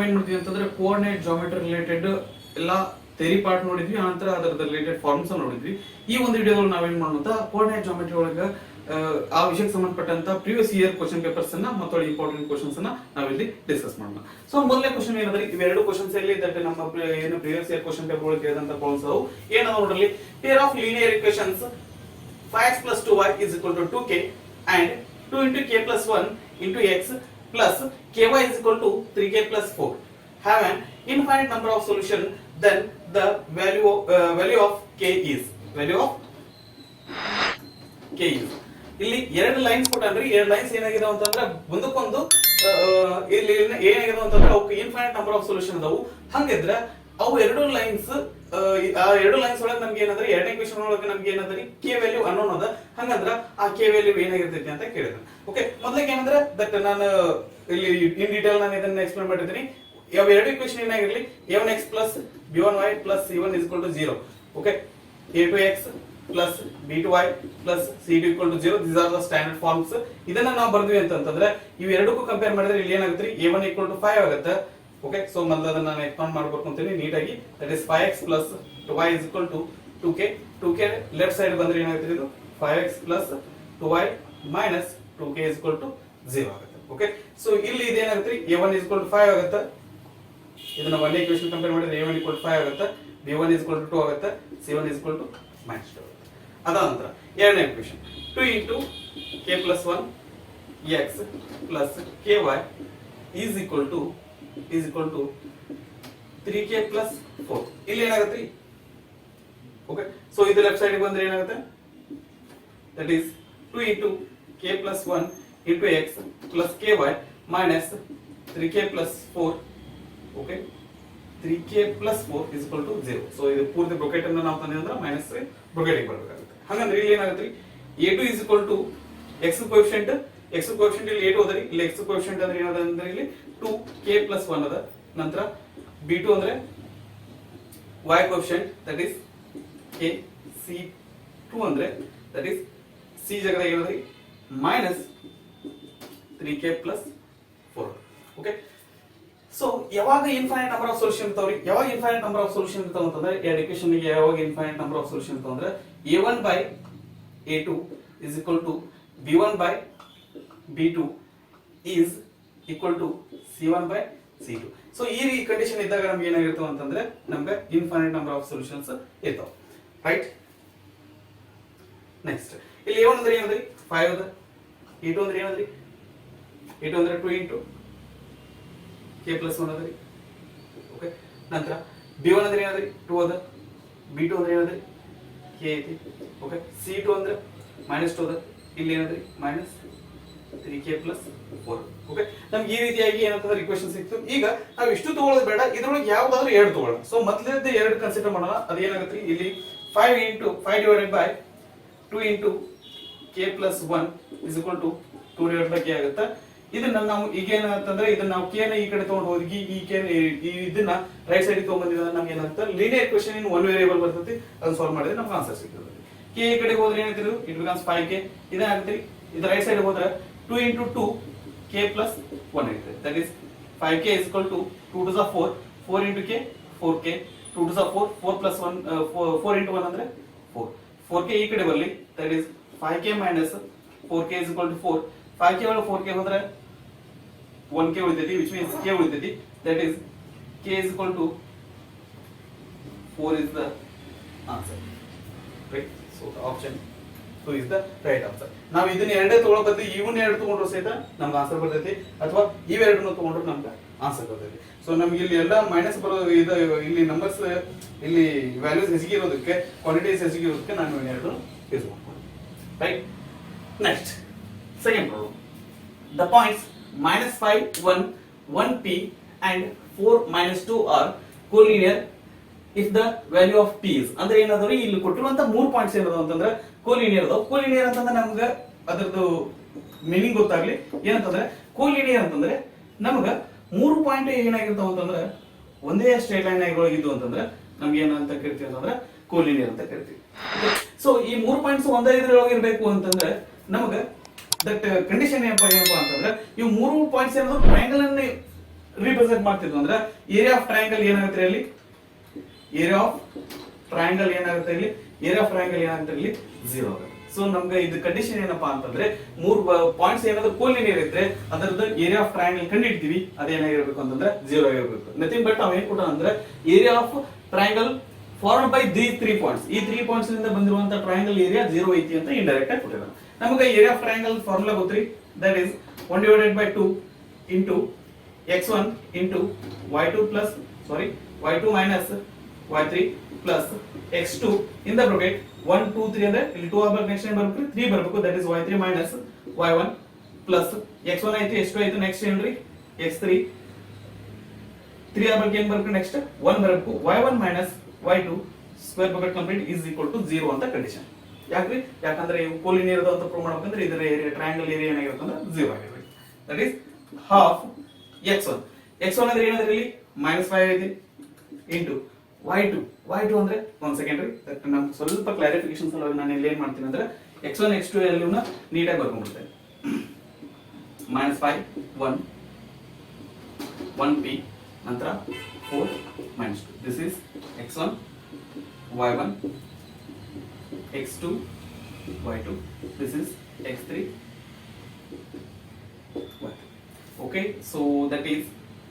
ನಾವೇನ್ ಮಾಡಿದ್ವಿ ಅಂತಂದ್ರೆ ಕೋಆರ್ಡಿನೇಟ್ ಜಾಮೆಟ್ರಿ ರಿಲೇಟೆಡ್ ಎಲ್ಲ ಥಿಯರಿ ಪಾರ್ಟ್ ನೋಡಿದ್ವಿ, ಆನಂತರ ಅದರ ರಿಲೇಟೆಡ್ ಫಾರ್ಮ್ಸ್ ನೋಡಿದ್ವಿ. ಈ ಒಂದು ವಿಡಿಯೋದಲ್ಲಿ ನಾವೇನ್ ಮಾಡೋಣ, ಕೋಆರ್ಡಿನೇಟ್ ಜಾಮೆಟ್ರಿ ಒಳಗೆ ಆ ವಿಷಯಕ್ಕೆ ಸಂಬಂಧಪಟ್ಟಂತ ಪ್ರೀವಿಯಸ್ ಇಯರ್ ಕ್ವಶನ್ ಪೇಪರ್ಸ್ ಅನ್ನ ಮತ್ತು ಇಂಪಾರ್ಟೆಂಟ್ ಕ್ವಶನ್ಸ್ ಅನ್ನ ನಾವಿಲ್ಲಿ ಡಿಸ್ಕಸ್ ಮಾಡೋಣ. ಸೊ ಮೊದಲನೇ ಕ್ವಶನ್ ಏನಂದ್ರೆ, ಇವೆರಡು ಕ್ವಶನ್ಸ್ ಅಲ್ಲಿ ನಮ್ಮ ಏನು ಪ್ರೀವಿಯಸ್ ಇಯರ್ ಕ್ವಶನ್ ಪೇಪರ್ ಒಳಗೆ ಕೇಳಿದಂತ ಪ್ರಾಬ್ಲಮ್ಸ್ ಅವು ಏನದ ನೋಡ್ರಿ. Pair of linear equations 5x plus 2y is equal to 2k and 2 into k plus 1 into x plus ky is equal to 3k plus 4 have an infinite number of solution, then the value of k is ಇಲ್ಲಿ ಎರಡು lines ಕೊಟ್ಟನ್ರಿ. ಎರಡು lines ಏನಾಗಿದೆ ಅಂತಂದ್ರೆ ಒಂದಕ್ಕೊಂದು ಇಲ್ಲಿ ಏನಾಗಿದೆ ಅಂತಂದ್ರೆ ಅವಕ್ಕೆ ಇನ್ಫೈನೈಟ್ ನಂಬರ್ ಆಫ್ ಸೊಲ್ಯೂಷನ್ ಅದಾವು. ಹಂಗಿದ್ರೆ ಅವು ಎರಡು ಲೈನ್ಸ್ ಆ ಎರಡು ಲೈನ್ಸ್ ಒಳಗೆ ನಮ್ಗೆ ಏನಂದ್ರೆ ಎರಡನೇ ಕ್ವೆಶ್ಚನ್ ಒಳಗೆ ನಮ್ಗೆ ಏನಂದ್ರೆ ಕೆ ವ್ಯಾಲ್ಯೂ ಅನ್ನೋನ್ ಅದ. ಹಂಗಂದ್ರ ಆ ಕೆ ವ್ಯಾಲ್ಯೂ ಏನಾಗಿರ್ತೈತಿ ಅಂತ ಕೇಳಿದ್ರು. ಓಕೆ, ಮೊದಲಿಗೆ ಏನಂದ್ರೆ ದಟ್ ನಾನು ಇಲ್ಲಿ ಇನ್ ಡೀಟೇಲ್ ನಾನು ಇದನ್ನ ಎಕ್ಸ್ಪ್ಲೇನ್ ಮಾಡಿದ್ದೀನಿ. ಯಾವ ಎರಡು ಇಕ್ವೇಶನ್ ಏನಾಗಿರಲಿ, a1x plus b1y plus c1 is equal to 0. Okay, a2x plus b2y plus c2 equal to 0. These are the standard forms. ಇದನ್ನ ನಾವು ಬರ್ದ್ವಿ ಅಂತಂದ್ರೆ ಇವು ಎರಡಕ್ಕೂ ಕಂಪೇರ್ ಮಾಡಿದ್ರೆ ಇಲ್ಲಿ ಏನಾಗುತ್ತೆ, a1 equal to 5 ಆಗುತ್ತೆ. ಓಕೆ, ಸೊ ಮೊದಲು ಅದನ್ನ ನಾನು ಎಕ್ಸ್ಪಾಂಡ್ ಮಾಡ್ಬೇಕು ಅಂತೀನಿ ನೀಟಾಗಿ. That is 5x plus 2y is equal to 2k left side ಬಂದ್ರೆ ಏನಾಗುತ್ತೆ, ಇದು 5x plus 2y minus 2k is equal to 0 ಆಗುತ್ತೆ. ಓಕೆ, ಸೊ ಇಲ್ಲಿ ಇದೇನಾಗುತ್ತೆ, a1 is equal to 5 ಆಗುತ್ತೆ. ಇದನ್ನ ಒಂದೇ ಇಕ್ವೇಶನ್ ಕಂಪೇರ್ ಮಾಡಿದ್ರೆ a1 equal to 5 ಆಗುತ್ತೆ, b1 is equal to 2 ಆಗುತ್ತೆ, c1 is equal to -2 ಆಗುತ್ತೆ. ಅದಾದ ನಂತರ ಎರಡನೇ equation 2 into k plus 1 x plus ky is equal to 3k plus 4. ಇಲ್ಲಿ ಏನಾಗುತ್ತೆ, ಓಕೆ, ಸೊ ಇದು ಲೆಫ್ಟ್ ಸೈಡ್ ಬಂದ್ರೆ ಏನಾಗುತ್ತೆ, that is 2 into k plus 1 into x plus ky minus 3k plus 4. Okay, 3k plus 4 is equal to 0. So ಇದು ಪೂರ್ತಿ bracket ಅನ್ನು ನಾವು ತಂದ್ರೆ ಅಂದ್ರೆ ಮೈನಸ್ ಬ್ರಾಕೆಟ್ ಬರಬೇಕಾಗುತ್ತೆ. ಹಾಗಂದ್ರೆ ಇಲ್ಲಿ ಏನಾಗುತ್ತೆ, a2 is equal to x coefficient ಇಲ್ಲಿ a2 ಅದರಿ, ಇಲ್ಲಿ x ಕೋಎಫಿಷಿಯಂಟ್ ಅಂದ್ರೆ ಏನದ ಅಂದ್ರೆ ಇಲ್ಲಿ 2k plus 1 ಅದ. ನಂತರ b2 ಅಂದ್ರೆ y coefficient that is k, c2 ಅಂದ್ರೆ ದಟ್ ಇಸ್ c ಜಾಗದಾಗ ಏನದ್ರಿ minus 3k plus 4. Okay, so ಯಾವಾಗ ಇನ್ಫೈನೈಟ್ ನಂಬರ್ ಆಫ್ ಸೊಲ್ಯೂಷನ್ ಇರ್ತಾವ್ರಿ, ಯಾವಾಗ ಇನ್ಫೈನೈಟ್ ನಂಬರ್ ಆಫ್ ಸೊಲ್ಯೂಷನ್ ಇರ್ತಾವ ಅಂತಂದ್ರೆ ಎರಡು ಇಕ್ವೇಶನ್ ಗೆ ಯಾವಾಗ ಇನ್ಫೈನೈಟ್ ನಂಬರ್ ಆಫ್ ಸೊಲ್ಯೂಷನ್ ಇರ್ತಾವ ಅಂದ್ರೆ a1 by a2 is equal to b1 by b2 is equal to c1 by c2. So ಈ ಕಂಡೀಷನ್ ಇದ್ದಾಗ ನಮ್ಗೆ ಏನಾಗಿರ್ತಾವ ಅಂತಂದ್ರೆ ನಮ್ಗೆ ಇನ್ಫೈನೈಟ್ ನಂಬರ್ ಆಫ್ ಸೊಲ್ಯೂಷನ್ಸ್ ಇರ್ತಾವ, ರೈಟ್. ನೆಕ್ಸ್ಟ್ ಇಲ್ಲಿ a1 ಅಂದ್ರೆ ಏನಂದ್ರಿ 5 ಅದ, a2 ಅಂದ್ರೆ ಏನಂದ್ರಿ, a2 ಅಂದ್ರೆ 2 into k plus 1 ಅದರಿ. ಓಕೆ, ನಂತರ b1 ಅಂದ್ರೆ ಏನಂದ್ರಿ 2 ಅದ, b2 ಅಂದ್ರೆ ಏನಂದ್ರಿ k ಐತಿ. ಓಕೆ, c2 ಅಂದ್ರೆ -2 ಅದ, ಇಲ್ಲಿ ಏನಂದ್ರಿ -3k plus 4. ಓಕೆ, ನಮ್ಗೆ ಈ ರೀತಿಯಾಗಿ ಏನಂತಂದ್ರೆ ಇಕ್ವೇಶನ್ ಸಿಕ್ತು. ಈಗ ನಾವು ಇಷ್ಟು ತಗೊಳ್ಳೋದು ಬೇಡ, ಇದ್ರೊಳಗೆ ಯಾವ್ದಾದ್ರು ಎರಡು ತಗೊಳ್ಳೋಣ. ಸೊ ಮೊದಲನೇದು ಎರಡು ಕನ್ಸಿಡರ್ ಮಾಡೋಣ. ಅದು ಏನಾಗುತ್ತೆ, ಇಲ್ಲಿ 5 divided by 2 into k plus 1 is equal to 2 divided by k ಆಗುತ್ತೆ. ಇದನ್ನ ನಾವು ಈಗ ಏನಂತಂದ್ರೆ ಇದನ್ನ ನಾವು k ನ ಈ ಕಡೆ ತಗೊಂಡು ಹೋಗಿ ಈ k ಇದನ್ನ ರೈಟ್ ಸೈಡ್ ತಗೊಂಡ್ ಬಂದಿದ್ರೆ ನಮ್ಗೆ ಏನಾಗುತ್ತೆ, linear equation in one variable ಬರ್ತೈತಿ. ಅದನ್ನ ಸಾಲ್ವ್ ಮಾಡಿದ್ರೆ ನಮ್ಗೆ ಆನ್ಸರ್ ಸಿಗ್ತದೆ. k ಈ ಕಡೆ ಹೋದ್ರೆ ಏನಾಗ್ತಿದ್ರು, ಇಟ್ ಬಿಕಮ್ಸ್ 5k. ಇದಾಗುತ್ತೆ, ಇದು ರೈಟ್ ಸೈಡ್ ಹೋದ್ರೆ 2 into 2 k plus 1 ಇರುತ್ತೆ. That is 5k is equal to 2 to the 4, 4 into k 4k, 2 to the 4, 4 plus 1 4 into 1 ಅಂದ್ರೆ 4, 4k ಈ ಕಡೆ ಬರಲಿ. That is 5k minus 4k is equal to 4. 5k ಒಳಗೆ 4k ಹೋದ್ರೆ 1k ಉಳಿತೈತಿ, which means k ಉಳಿತೈತಿ. That is k is equal to 4 is the answer, right? So the option 2 is the right answer. ನಾವು ಇದನ್ನ ಎರಡೇ ತಗೊಳ್ಳೋ ಬದಲು ಇವನ್ನ ಎರಡು ತಗೊಂಡ್ರು ಸಹಿತ ನಮ್ಗೆ ಆನ್ಸರ್ ಬರ್ತೈತಿ, ಅಥವಾ ಇವೆರಡನ್ನು ತಗೊಂಡ್ರು ನಮ್ಗೆ ಆನ್ಸರ್ ಬರ್ತೈತಿ. ಸೊ ನಮ್ಗೆ ಇಲ್ಲಿ ಎಲ್ಲ ಮೈನಸ್ ಬರೋದು ಇದು, ಇಲ್ಲಿ ನಂಬರ್ಸ್ ಇಲ್ಲಿ ವ್ಯಾಲ್ಯೂಸ್ ಹೆಚ್ಚಿಗೆ ಇರೋದಕ್ಕೆ, ಕ್ವಾಂಟಿಟೀಸ್ ಹೆಚ್ಚಿಗೆ ಇರೋದಕ್ಕೆ ನಾನು ಎರಡು ಯೂಸ್ ಮಾಡ್ತೀನಿ, right. Next second problem. The points -5, 1, 1p and 4, -2 are collinear if the value of p is. ಅಂದ್ರೆ ಏನಾದ್ರು ಇಲ್ಲಿ ಕೊಟ್ಟಿರುವಂತ ಮೂರು ಪಾಯಿಂಟ್ಸ್ ಏನದು ಅಂತಂದ್ರೆ ಕೋಲಿನಿಯರ್ ಅದಾವ. ಕೋಲಿನಿಯರ್ ಅಂತಂದ್ರೆ ನಮ್ಗೆ ಅದರದ್ದು ಮೀನಿಂಗ್ ಗೊತ್ತಾಗ್ಲಿ. ಏನಂತಂದ್ರೆ ಕೋಲಿನಿಯರ್ ಅಂತಂದ್ರೆ ನಮ್ಗೆ ಮೂರು ಪಾಯಿಂಟ್ ಏನಾಗಿರ್ತಾವ ಅಂತಂದ್ರೆ ಒಂದೇ ಸ್ಟ್ರೇಟ್ ಲೈನ್ ಆಗಿದ್ದು ಅಂತಂದ್ರೆ ನಮ್ಗೆ ಏನಂತ ಕರಿತೀವಿ ಅಂತಂದ್ರೆ ಕೋಲಿನಿಯರ್ ಅಂತ ಕರಿತೀವಿ. ಸೊ ಈ ಮೂರು ಪಾಯಿಂಟ್ಸ್ ಒಂದೇ ಇದ್ರೊಳಗೆ ಇರಬೇಕು ಅಂತಂದ್ರೆ ನಮಗೆ ದಟ್ ಕಂಡೀಷನ್ ಏನಪ್ಪಾ ಅಂತಂದ್ರೆ ಇವು ಮೂರು ಪಾಯಿಂಟ್ಸ್ ಏನದು ಟ್ರಯಾಂಗಲ್ ಅನ್ನು ರಿಪ್ರೆಸೆಂಟ್ ಮಾಡ್ತಿದ್ವು ಅಂದ್ರೆ ಏರಿಯಾ ಆಫ್ ಟ್ರಯಾಂಗಲ್ ಏನಾಗುತ್ತೆ ಇಲ್ಲಿ, ಏರಿಯಾ ಆಫ್ ಟ್ರಯಾಂಗಲ್ ಏನಾಗುತ್ತೆ ಇಲ್ಲಿ, ಏರಿಯಾ ಆಫ್ ಟ್ರಯಾಂಗಲ್ ಏನಾಗುತ್ತೆ ಇಲ್ಲಿ 0 ಆಗುತ್ತೆ. ಸೊ ನಮ್ಗೆ ಇದು ಕಂಡೀಷನ್ ಏನಪ್ಪಾ ಅಂತಂದ್ರೆ 3 ಪಾಯಿಂಟ್ಸ್ ಏನಾದ್ರು ಕೋಲಿನಿಯರ್ ಇದ್ರೆ ಅದರದ್ದು ಏರಿಯಾ ಆಫ್ ಟ್ರಯಾಂಗಲ್ ಕಂಡುಹಿಡಿತೀವಿ, ಅದೇನಾಗಿರ್ಬೇಕು ಅಂತಂದ್ರೆ 0 ಆಗಿರ್ಬೇಕು. ನಥಿಂಗ್ ಬಟ್ ನಾವ್ ಏನ್ ಕೊಟ್ಟ ಅಂದ್ರೆ area of triangle formed by these 3 points, ಈ 3 ಪಾಯಿಂಟ್ಸ್ ಇಂದ ಬಂದಿರುವಂತ ಟ್ರಯಾಂಗಲ್ ಏರಿಯಾ 0 ಐತಿ ಅಂತ ಇಂಡೈರೆಕ್ಟ್ ಆಗಿ ಕೊಟ್ಟಿದ್ದಾರೆ. ನಮಗೆ ಏರಿಯಾ ಆಫ್ ಟ್ರಯಾಂಗಲ್ ಫಾರ್ಮುಲಾ ಗೊತ್ತ್ರಿ, that is 1 divided by 2 into x1 into y2 plus y2 minus y3 plus x2 in the bracket 1 2 3 ಅಂದ್ರೆ ಇಲ್ಲಿ 2 ಆಗಬೇಕು, ನೆಕ್ಸ್ಟ್ ಏನ್ ಬರಬೇಕು 3 ಬರಬೇಕು, that is y3 minus y1 plus x1 ಐತಿ, x2 ಐತಿ, ನೆಕ್ಸ್ಟ್ ಏನ್ರಿ x3 3 ಆಗಬೇಕು, ಏನ್ ಬರಬೇಕು ನೆಕ್ಸ್ಟ್ 1 ಬರಬೇಕು, y1 minus y2 square bracket complete is equal to 0 ಅಂತ ಕಂಡೀಷನ್. ಯಾಕ್ರಿ, ಯಾಕಂದ್ರೆ ಇವು ಕೋಲಿನಿಯರ್ ಅಂತ ಪ್ರೂವ್ ಮಾಡಬೇಕಂದ್ರೆ ಇದರ ಏರಿಯಾ ಟ್ರಯಾಂಗಲ್ ಏರಿಯಾ ಏನಾಗಿರುತ್ತೆ ಅಂದ್ರೆ 0 ಆಗಿರುತ್ತೆ. ದಟ್ ಇಸ್ ಹಾಫ್ x1 ಅಂದ್ರೆ ಏನಾದ್ರೆ ಇಲ್ಲಿ -5 ಐತಿ ಇಂಟು y2 ಅಂದ್ರೆ ಒಂದ್ ಸೆಕೆಂಡ್ ರೀ, ನಮ್ಗೆ ಸ್ವಲ್ಪ ಕ್ಲಾರಿಫಿಕೇಶನ್ ಸಲುವಾಗಿ ನಾನು ಇಲ್ಲಿ ಏನ್ ಮಾಡ್ತೀನಿ ಅಂದ್ರೆ x1 x2 ಎಲ್ಲವನ್ನ ನೀಟಾಗಿ ಬರ್ಕೊಂಡ್ಬಿಡ್ತೇನೆ. -5 1p ನಂತರ 4 -2, this is x1 y1 x2 y2, this is x3 y2. Okay, so that is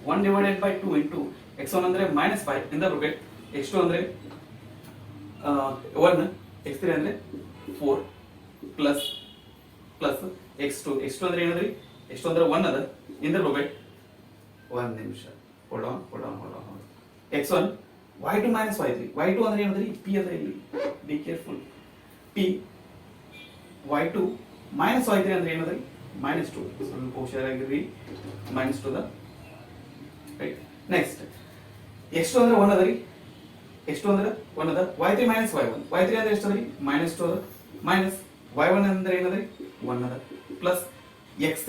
1 divided by 2 into x1 ಅಂದ್ರೆ -5 in the bracket, x2 ಅಂದ್ರೆ 1, x3 ಅಂದ್ರೆ 4 plus x2 ಅಂದ್ರೆ ಏನಂದ್ರಿ, x2 ಅಂದ್ರೆ 1 ಅದ in the bracket, 1 ನಿಮಿಷ hold on x1 y2 minus y3 ಅಂದ್ರೆ ಏನಂದ್ರಿ p ಅದ ಇಲ್ಲಿ, be careful, p y2 minus y3 ಅಂದ್ರೆ ಏನಂದ್ರಿ -2, ಸ್ವಲ್ಪ ಹುಷಾರಾಗಿರ್ರಿ, -2 ದ ರೈಟ್. ನೆಕ್ಸ್ಟ್ x2 ಅಂದ್ರೆ 1 ಅದರಿ, x2 ಅಂದ್ರೆ 1 ಅದ, y3 minus y1 ಅಂದ್ರೆ ಎಷ್ಟು ಅದರಿ -2 ಅದ, ಮೈನಸ್ y1 ಅಂದ್ರೆ ಏನದ್ರಿ 1 ಅದ, ಪ್ಲಸ್ x3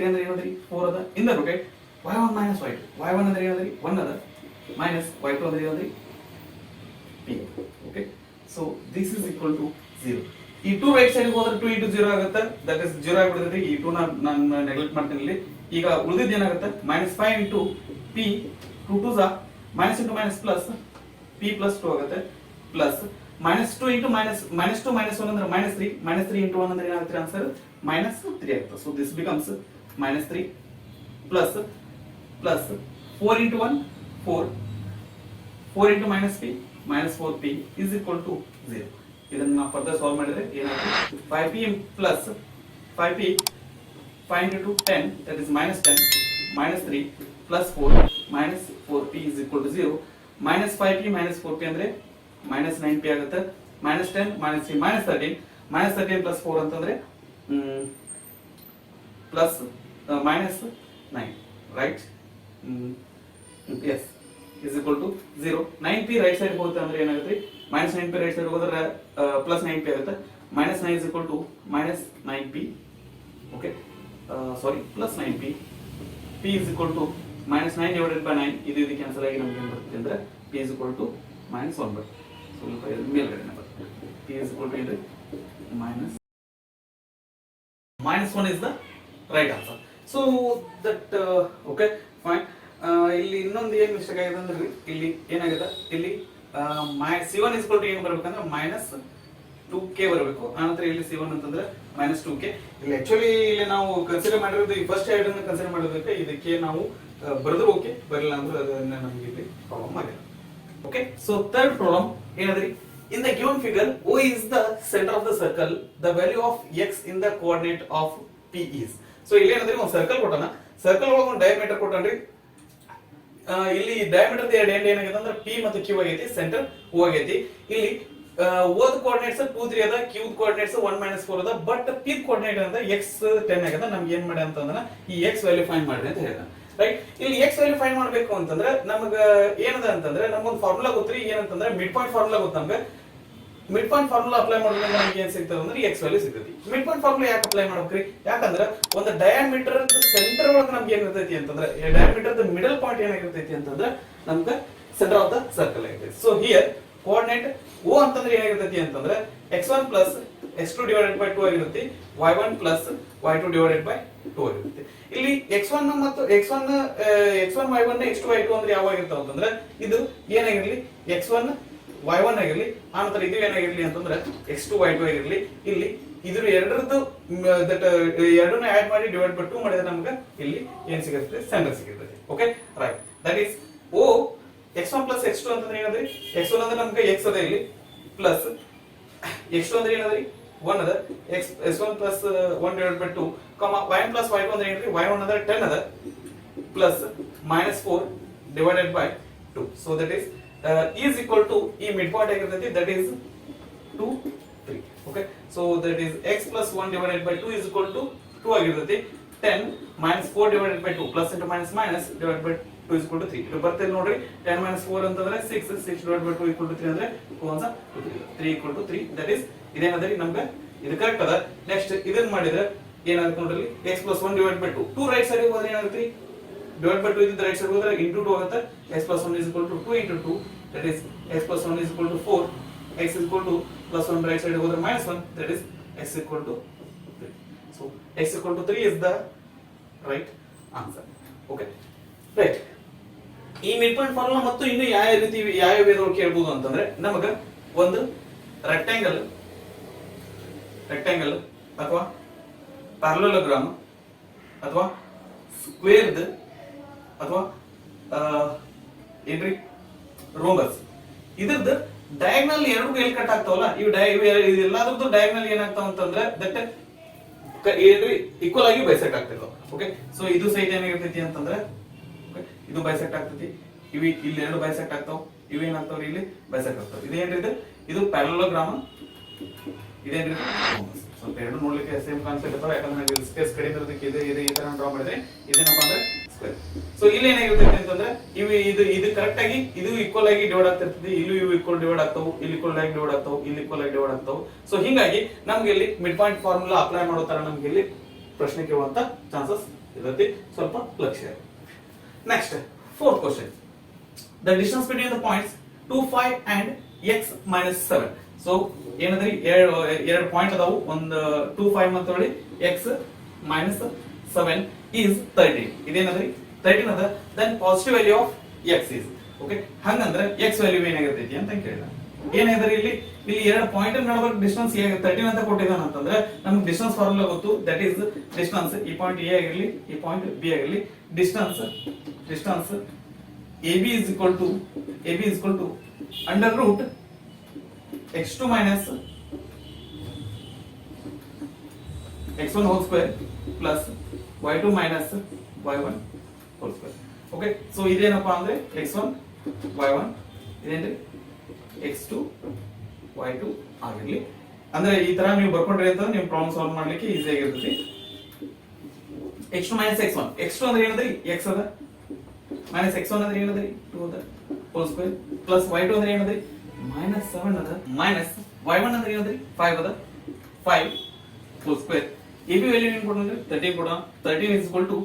ಅಂದ್ರೆ ಏನದ್ರಿ 4 ಅದ, in the bracket y1 minus y2 ಅಂದ್ರೆ ಏನದ್ರಿ 1 ಅದ, ಮೈನಸ್ y2 ಅಂದ್ರೆ ಏನದ್ರಿ p. Okay, so this is equal to 0. ಈ 2 ರೈಟ್ ಸೈಡ್ ಹೋದ್ರೆ 2 into 0 ಆಗುತ್ತೆ, ದಟ್ ಇಸ್ 0 ಆಗಿಬಿಡುತ್ತೆ. ಈ 2 ನಾನು ನೆಗ್ಲೆಕ್ಟ್ ಮಾಡ್ತೀನಿ ಇಲ್ಲಿ. ಈಗ ಉಳಿದಿದ್ದು ಏನಾಗುತ್ತೆ -5 into p 2 2s minus into minus plus p plus 2 ಆಗುತ್ತೆ, ಪ್ಲಸ್ -2 into -2 -1 ಅಂದ್ರೆ -3 into 1 ಅಂದ್ರೆ ಏನಾಗುತ್ತೆ ಆನ್ಸರ್ -3 ಆಗುತ್ತೆ. So this becomes -3 plus 4 into 1 4 into -p -4p is equal to 0. ಇದನ್ನ ನಾವು ಫರ್ದರ್ ಸಾಲ್ವ್ ಮಾಡಿದ್ರೆ ಏನಾಗುತ್ತೆ 5p plus 5p 5 into 10 that is -10 -3 plus 4 -4p is equal to 0. -5p -4p ಅಂದ್ರೆ -9p ಆಗುತ್ತೆ, -10 -3 -13 plus 4 ಅಂತಂದ್ರೆ plus -9, right? Is is equal to 0. 9p right side ಹೋಗುತ್ತೆ ಅಂದ್ರೆ ಏನಾಗುತ್ತೆ -9p ರೈಟ್ ಸೈಡ್ ಹೋದ್ರೆ ಪ್ಲಸ್ 9p ಆಗುತ್ತೆ, -9 is equal to -9p. Okay, sorry plus 9p, p is equal to -9 divided by 9, ಇದು cancel ಆಗಿ ನಮ್ಗೆ ಏನು ಬರುತ್ತೆ ಅಂದ್ರೆ p is equal to -1 ಬರುತ್ತೆ. ಸ್ವಲ್ಪ ಮೇಲ್ಗಡೆ ಬರುತ್ತೆ, p is equal to ಇದು -1 is the right answer. So that okay fine. ಇಲ್ಲಿ ಇನ್ನೊಂದು ಏನು ಮಿಸ್ಟೇಕ್ ಆಗಿದೆ ಅಂದ್ರೆ ಇಲ್ಲಿ ಏನಾಗಿದೆ, ಇಲ್ಲಿ C1 is equal to ಏನು ಬರಬೇಕಂದ್ರೆ -2k ಬರಬೇಕು, ಆನಂತರ ಇಲ್ಲಿ C1 ಅಂತಂದ್ರೆ -2k. ಇಲ್ಲಿ ಆಕ್ಚುಲಿ ಇಲ್ಲಿ ನಾವು ಕನ್ಸಿಡರ್ ಮಾಡಿರೋದು ಈ ಫಸ್ಟ್ ಸೈಡ್ ಅನ್ನು ಕನ್ಸಿಡರ್ ಮಾಡೋದಕ್ಕೆ ಇದಕ್ಕೆ ನಾವು ಬರೆದ್ರು ಓಕೆ, ಬರಲಿಲ್ಲ ಅಂದ್ರೆ ಅದನ್ನ ನಮಗೆ ಇಲ್ಲಿ ಪ್ರಾಬ್ಲಮ್ ಆಗಿದೆ. ಓಕೆ, ಸೊ ಥರ್ಡ್ ಪ್ರಾಬ್ಲಮ್ ಏನಂದ್ರೆ in the given figure O is the center of the circle, the value of x in the coordinate of P is. So ಇಲ್ಲಿ ಏನಂದ್ರೆ ಒಂದು ಸರ್ಕಲ್ ಕೊಟ್ಟನ, ಸರ್ಕಲ್ ಒಳಗೆ ಒಂದು ಡಯಾಮೀಟರ್ ಕೊಟ್ಟನ್ರಿ. ಇಲ್ಲಿ ಡಯಾಮೀಟರ್ ಎರಡು end ಏನಾಗಿದೆ ಅಂದ್ರೆ P ಮತ್ತು Q ಆಗೈತಿ, ಸೆಂಟರ್ O ಆಗೈತಿ. ಇಲ್ಲಿ ಓದ್ ಕೋಆರ್ಡಿನೇಟ್ಸ್ 2 3 ಅದ, Q ಕೋಆರ್ಡಿನೇಟ್ಸ್ 1 4 ಅದ, ಬಟ್ P ಕೋಆರ್ಡಿನೇಟ್ ಅಂದ್ರೆ x 10 ಆಗದ. ನಮ್ಗೆ ಏನ್ ಮಾಡಿ ಅಂತಂದ್ರೆ ಈ x ವ್ಯಾಲ್ಯೂ ಫೈಂಡ್ ಮಾಡ್ರಿ ಅಂತ ಹೇಳ್ತಾನೆ, ರೈಟ್? ಇಲ್ಲಿ x ವ್ಯಾಲ್ಯೂ ಫೈಂಡ್ ಮಾಡ್ಬೇಕು ಅಂತಂದ್ರೆ ನಮಗ ಏನದ ಅಂತಂದ್ರೆ ನಮಗೊಂದು ಫಾರ್ಮುಲಾ ಗೊತ್ತ್ರಿ, ಏನಂತಂದ್ರೆ ಮಿಡ್ ಪಾಯಿಂಟ್ ಫಾರ್ಮುಲಾ ಗೊತ್ತ. ನಮ್ಗೆ ಮಿಡ್ ಪಾಯಿಂಟ್ ಫಾರ್ಮುಲಾ ಅಪ್ಲೈ ಮಾಡೋದ್ರಿಂದ ನಮ್ಗೆ ಏನ್ ಸಿಗ್ತದೆ ಅಂದ್ರೆ x ವ್ಯಾಲ್ಯೂ ಸಿಗ್ತೈತಿ. ಮಿಡ್ ಪಾಯಿಂಟ್ ಫಾರ್ಮುಲಾ ಯಾಕೆ ಅಪ್ಲೈ ಮಾಡ್ಬೇಕ್ರಿ? ಯಾಕಂದ್ರೆ ಒಂದು ಡಯಾಮೀಟರ್ ಸೆಂಟರ್ ಒಳಗೆ ನಮ್ಗೆ ಏನಿರ್ತೈತಿ ಅಂತಂದ್ರೆ ಡಯಾಮೀಟರ್ ಮಿಡಲ್ ಪಾಯಿಂಟ್ ಏನಾಗಿರ್ತೈತಿ ಅಂತಂದ್ರೆ ನಮ್ಗೆ ಸೆಂಟರ್ ಆಫ್ ದ ಸರ್ಕಲ್ ಆಗಿರ್ತೈತಿ. ಸೊ ಹಿಯರ್ ಕೋಆರ್ಡಿನೇಟ್ O ಅಂತಂದ್ರೆ ಏನಾಗಿರ್ತೈತಿ ಅಂತಂದ್ರೆ x1 plus x2 divided by 2 ಆಗಿರುತ್ತೆ y1 plus y2 divided by 2 ಆಗಿರುತ್ತೆ. ಇಲ್ಲಿ x1 ಮತ್ತು x1 y1 x2 y2 ಅಂದ್ರೆ ಯಾವಾಗಿರ್ತಾವ ಅಂತಂದ್ರೆ ಇದು ಏನಾಗಿರ್ಲಿ x1 y1 ಆಗಿರ್ಲಿ ಆನಂತರ ಇದು ಏನಾಗಿರ್ಲಿ ಅಂತಂದ್ರೆ x2 y2 ಆಗಿರ್ಲಿ. ಇಲ್ಲಿ ಇದ್ರ ಎರಡರದ್ದು ಎರಡನ್ನ ಆಡ್ ಮಾಡಿ ಡಿವೈಡ್ ಬೈ 2 ಮಾಡಿದ್ರೆ ನಮ್ಗೆ ಇಲ್ಲಿ ಏನ್ ಸಿಗುತ್ತೆ ಸೆಂಟರ್ ಸಿಗುತ್ತೆ. Okay right, that is O x1 plus x2 ಅಂತಂದ್ರೆ ಏನಂದ್ರಿ x1 ಅಂದ್ರೆ ನಮ್ಗೆ x ಅದ ಇಲ್ಲಿ ಪ್ಲಸ್ x2 ಅಂದ್ರೆ ಏನದ್ರಿ 1 ಅದ x1 plus 1 divide by 2 y1 plus y2 ಅಂದ್ರೆ ಏನಂದ್ರಿ y1 ಅಂದ್ರೆ 10 ಅದ plus -4 divided by 2. So that is equal to ಈ ಮಿಡ್ ಪಾಯಿಂಟ್ ಆಗಿರ್ತೈತಿ that is 2 3. Okay, so that is x plus 1 divided by 2 is equal to 2 ಆಗಿರ್ತೈತಿ. 10 minus 4 divided by 2 plus into minus minus divided by 2 is equal to 3. ಇದು ಬರ್ತದೆ ನೋಡ್ರಿ 10 minus 4 ಅಂತಂದ್ರೆ 6 divided by 2 equal to 3 ಅಂದ್ರೆ 2 1 3 equal to 3. that is ಇದೇನದರಿ ನಮಗೆ ಇದು correct ಅದ. Next ಇದನ್ನ ಮಾಡಿದ್ರೆ ಏನಾಗುತ್ತೆ ನೋಡ್ರಿ x plus 1 divided by 2 2 right side ಹೋದ್ರೆ ಏನಾಗುತ್ತೆ divided by 2 ಇದ್ರೆ ರೈಟ್ ಸೈಡ್ ಹೋದ್ರೆ into 2 ಆಗುತ್ತೆ. x plus 1 is equal to 2 into 2 that is x plus 1 is equal to 4. x is equal to plus 1 right side ಹೋದ್ರೆ -1 that is x equal to 3. so x equal to 3 is the right answer. okay right, ಈ mid point formula ಮತ್ತು ಇನ್ನು ಯಾವ ರೀತಿ ಯಾವ ವೇದಗಳು ಕೇಳಬಹುದು ಅಂತಂದ್ರೆ ನಮಗೆ ಒಂದು ರೆಕ್ಟಾಂಗಲ್ ಅಥವಾ ಪ್ಯಾರಲೋಗ್ರಾಮ್ ಅಥವಾ ಸ್ಕ್ವೇರ್ಡ್ ಅಥವಾ ಏನ್ರಿ ರೋಂಬಸ್ ಇದ್ರದ್ದು ಡಯಾಗ್ನಲ್ ಎರಡು ಎಲ್ಲಿ ಕಟ್ ಆಗ್ತಾವಲ್ಲ ಇವು ಎಲ್ಲಾದ್ರದ್ದು ಡಯಾಗ್ನಲ್ ಏನಾಗ್ತಾವ ಅಂತಂದ್ರೆ ದಟ್ ಈಕ್ವಲ್ ಆಗಿ ಬೈಸೆಕ್ಟ್ ಆಗ್ತಿರ್ತಾವ. ಓಕೆ, ಸೊ ಇದು ಸಹಿತ ಏನಾಗಿರ್ತೈತಿ ಅಂತಂದ್ರೆ ಇದು ಬೈಸೆಕ್ಟ್ ಆಗ್ತೈತಿ, ಇಲ್ಲಿ ಎರಡು ಬೈಸೆಕ್ಟ್ ಆಗ್ತಾವ, ಇವೇನಾಗ್ತಾವ್ರಿ ಇಲ್ಲಿ ಬೈಸೆಕ್ಟ್ ಆಗ್ತಾವ. ಇದೇನ್ರಿ ಇದು ಪ್ಯಾರಲೋಗ್ರಾಮ್, ಇದೇನ್ರಿ ಸ್ವಲ್ಪ ಎರಡು ನೋಡ್ಲಿಕ್ಕೆ ಸೇಮ್ ಕಾನ್ಸೆಪ್ಟ್ ಇರ್ತಾವ. ಯಾಕಂದ್ರೆ ಸ್ಪೇಸ್ ಕಡಿಮೆ ಇರೋದಕ್ಕೆ ಇದೆ ಈ ತರ ಡ್ರಾ ಮಾಡಿದ್ರೆ ಇದೇನಪ್ಪ ಅಂದ್ರೆ ಸ್ಕ್ವೇರ್. ಸೊ ಇಲ್ಲಿ ಏನಾಗಿರ್ತೈತಿ ಅಂತಂದ್ರೆ ಇದು ಕರೆಕ್ಟ್ ಆಗಿ ಇದು ಈಕ್ವಲ್ ಆಗಿ ಡಿವೈಡ್ ಆಗ್ತಿರ್ತದೆ, ಇವು ಈಕ್ವಲ್ ಡಿವೈಡ್ ಆಗ್ತಾವು, ಇಲ್ಲಿ ಈಕ್ವಲ್ ಆಗಿ ಡಿವೈಡ್ ಆಗ್ತಾವು, ಇಲ್ಲಿ ಈಕ್ವಲ್ ಆಗಿ ಡಿವೈಡ್ ಆಗ್ತಾವು. ಸೊ ಹಿಂಗಾಗಿ ನಮ್ಗೆ ಇಲ್ಲಿ ಮಿಡ್ ಪಾಯಿಂಟ್ ಫಾರ್ಮುಲಾ ಅಪ್ಲೈ ಮಾಡೋ ತರ ನಮ್ಗೆ ಇಲ್ಲಿ ಪ್ರಶ್ನೆ ಕೇಳುವಂತ ಚಾನ್ಸಸ್ ಇರುತ್ತೆ, ಸ್ವಲ್ಪ ಲಕ್ಷ್ಯ. Next fourth question, the distance between the points 2 5 and x minus 7. So ಏನಂದ್ರಿ ಎರಡು ಪಾಯಿಂಟ್ ಅದಾವು, ಒಂದು 2 5 ಮತ್ತು x minus 7 is 13. ಇದೇನದ್ರಿ 13 ಅದ. Then positive value of x is okay. ಹಂಗಂದ್ರೆ x ವ್ಯಾಲ್ಯೂ ಏನಾಗಿರ್ತೈತಿ ಅಂತ ಕೇಳಿದ. ಏನಾದ್ರಿ ಇಲ್ಲಿ ಎರಡು ಪಾಯಿಂಟ್ ನಡುವೆ ಡಿಸ್ಟೆನ್ಸ್ 13 ಅಂತ ಕೊಟ್ಟಿದ್ದಾನ ಅಂತಂದ್ರೆ ನಮ್ಗೆ ಡಿಸ್ಟೆನ್ಸ್ ಫಾರ್ಮುಲಾ ಗೊತ್ತು, ದಟ್ ಈಸ್ ಡಿಸ್ಟೆನ್ಸ್ ಈ ಪಾಯಿಂಟ್ ಎ ಆಗಿರಲಿ ಈ ಪಾಯಿಂಟ್ ಬಿ ಆಗಿರಲಿ, distance AB is equal to under root x2 minus x1 whole square plus y2 minus y1 whole square. Okay, so ಇದೇನಪ್ಪ ಅಂದ್ರೆ x1 y1 ಇದೇನ್ರಿ x2 y2 ಆಗಿರ್ಲಿ. ಅಂದ್ರೆ ಈ ತರ ನೀವು ಬರ್ಕೊಂಡ್ರಿ ಅಂತ ನೀವು ಪ್ರಾಬ್ಲಮ್ ಸಾಲ್ವ್ ಮಾಡ್ಲಿಕ್ಕೆ ಈಸಿ ಆಗಿರ್ತೈತಿ. x2 minus x1 ಅಂದ್ರೆ ಏನಂದ್ರಿ x ಅದ, minus x1 ಅಂದ್ರೆ ಏನಂದ್ರಿ 2 ಅದ whole square plus y2 ಅಂದ್ರೆ ಏನಂದ್ರಿ -7 ಅದ, minus y1 ಅಂದ್ರೆ ಏನಂದ್ರಿ 5 ಅದ 5 whole square. AB ವ್ಯಾಲ್ಯೂ ಏನು ಕೊಡೋಣ 13 ಕೊಡೋಣ. 13 is equal to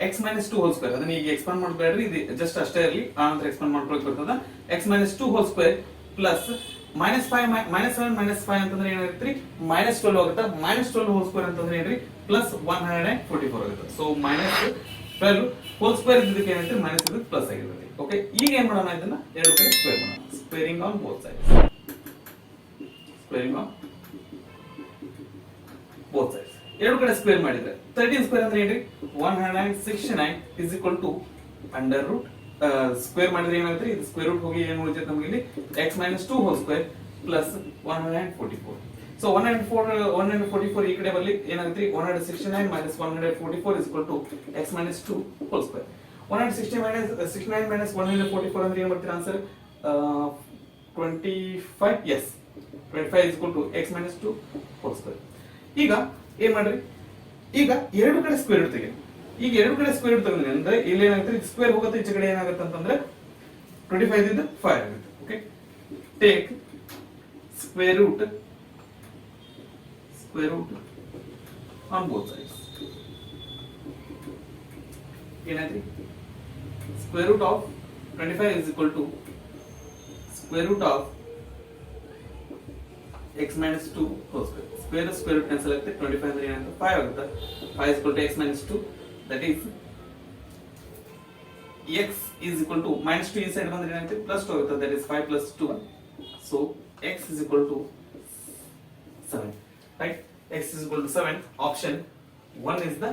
x minus 2 whole square. ಅದನ್ನ ಈಗ ಎಕ್ಸ್ಪಾಂಡ್ ಮಾಡ್ಬೇಡ್ರಿ, ಇದು ಜಸ್ಟ್ ಅಷ್ಟೇ ಇರಲಿ, ಆನಂತರ ಎಕ್ಸ್ಪಾಂಡ್ ಮಾಡ್ಕೊಳ್ಳೋಕೆ ಬರ್ತದ. x minus 2 whole square plus -5 -7 -5 ಅಂತಂದ್ರೆ ಏನಾಗುತ್ತೆ -12 ಆಗುತ್ತೆ. -12 whole square ಅಂತಂದ್ರೆ ಏನ್ರಿ +144 ಆಗುತ್ತೆ. ಸೊ -12 whole square ಇದಕ್ಕೆ ಏನಾಗುತ್ತೆ ಮೈನಸ್ ಇದಕ್ಕೆ ಪ್ಲಸ್ ಆಗಿರುತ್ತೆ. ಓಕೆ, ಈಗ ಏನ್ ಮಾಡೋಣ, ಇದನ್ನ ಎರಡು ಕಡೆ ಸ್ಕ್ವೇರ್ ಮಾಡೋಣ. ಸ್ಕ್ವೇರಿಂಗ್ ಆನ್ ಬೋತ್ ಸೈಡ್ಸ್, ಎರಡು ಕಡೆ ಸ್ಕ್ವೇರ್ ಮಾಡಿದ್ರೆ 13 ಸ್ಕ್ವೇರ್ ಅಂದ್ರೆ ಏನ್ರಿ 169 is equal to under root square ಮಾಡಿದ್ರೆ ಏನಾಗುತ್ತೆ, ಇದು ಸ್ಕ್ವೇರ್ ರೂಟ್ ಹೋಗಿ ಏನು ಉಳಿತೈತೆ ನಮಗೆ ಇಲ್ಲಿ x minus 2 whole square plus 144. So 144 ಈ ಕಡೆ ಬರಲಿ ಏನಾಗುತ್ತೆ 169 minus 144 is equal to x minus 2 whole square. 169 minus 144 ಅಂದ್ರೆ ಏನು ಬರ್ತೀರಾ answer 25. yes, 25 is equal to x minus 2 whole square. ಈಗ ಏನ್ ಮಾಡ್ರಿ, ಈಗ ಎರಡು ಕಡೆ ಸ್ಕ್ವೇರ್ ರೂಟ್ ತೆಗೆದು, ಈಗ ಎರಡು ಕಡೆ ಸ್ಕ್ವೇರ್ ರೂಟ್ ತೆಗೆದ್ರೆ ಅಂದ್ರೆ ಇಲ್ಲಿ ಏನಾಗುತ್ತೆ ಸ್ಕ್ವೇರ್ ಹೋಗುತ್ತೆ, ಈಚೆ ಕಡೆ ಏನಾಗುತ್ತೆ ಅಂತಂದ್ರೆ 25 ಇಂದ 5 ಆಗುತ್ತೆ. Okay, take square root on both sides. ಏನಾಯ್ತು square root of 25 is equal to square root of x minus 2 whole square root cancel ಆಗುತ್ತೆ 25 ಅಂದ್ರೆ ಏನಾಗುತ್ತೆ 5 ಆಗುತ್ತೆ 5 is equal to x minus 2 that is x is equal to minus 2 inside ಬಂದ್ರೆ ಏನಾಗುತ್ತೆ plus 2 ಆಗುತ್ತೆ that is 5 plus 2 so x is equal to 7 right x is equal to 7 option 1 is the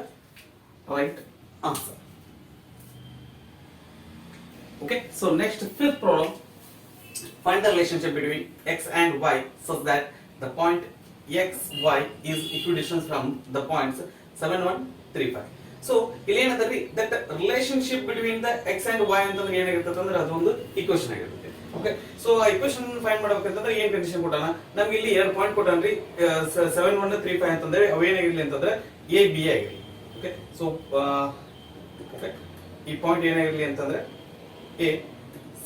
right answer. Okay, so next fifth problem, find the relationship between x and y such that the point x y is equidistant from the points 7 1 3 5. So ಇಲ್ಲಿ ಏನಂದ್ರೆ that relationship between the x and y ಅಂತಂದ್ರೆ ಏನಾಗಿರುತ್ತೆ ಅಂದ್ರೆ ಅದು ಒಂದು equation ಆಗಿರುತ್ತೆ. Okay, so ಆ equation find ಮಾಡಬೇಕಂತಂದ್ರೆ ಏನ್ ಕಂಡೀಷನ್ ಕೊಟ್ಟಾನ, ನಮ್ಗೆ ಇಲ್ಲಿ ಎರಡು ಪಾಯಿಂಟ್ ಕೊಟ್ಟಾನ್ರಿ 7 1 3 5 ಅಂತಂದ್ರೆ ಅವು ಏನಾಗಿರ್ಲಿ ಅಂತಂದ್ರೆ a b ಆಗಿರಲಿ. ಓಕೆ, ಸೊ ಓಕೆ ಈ ಪಾಯಿಂಟ್ ಏನಾಗಿರ್ಲಿ ಅಂತಂದ್ರೆ a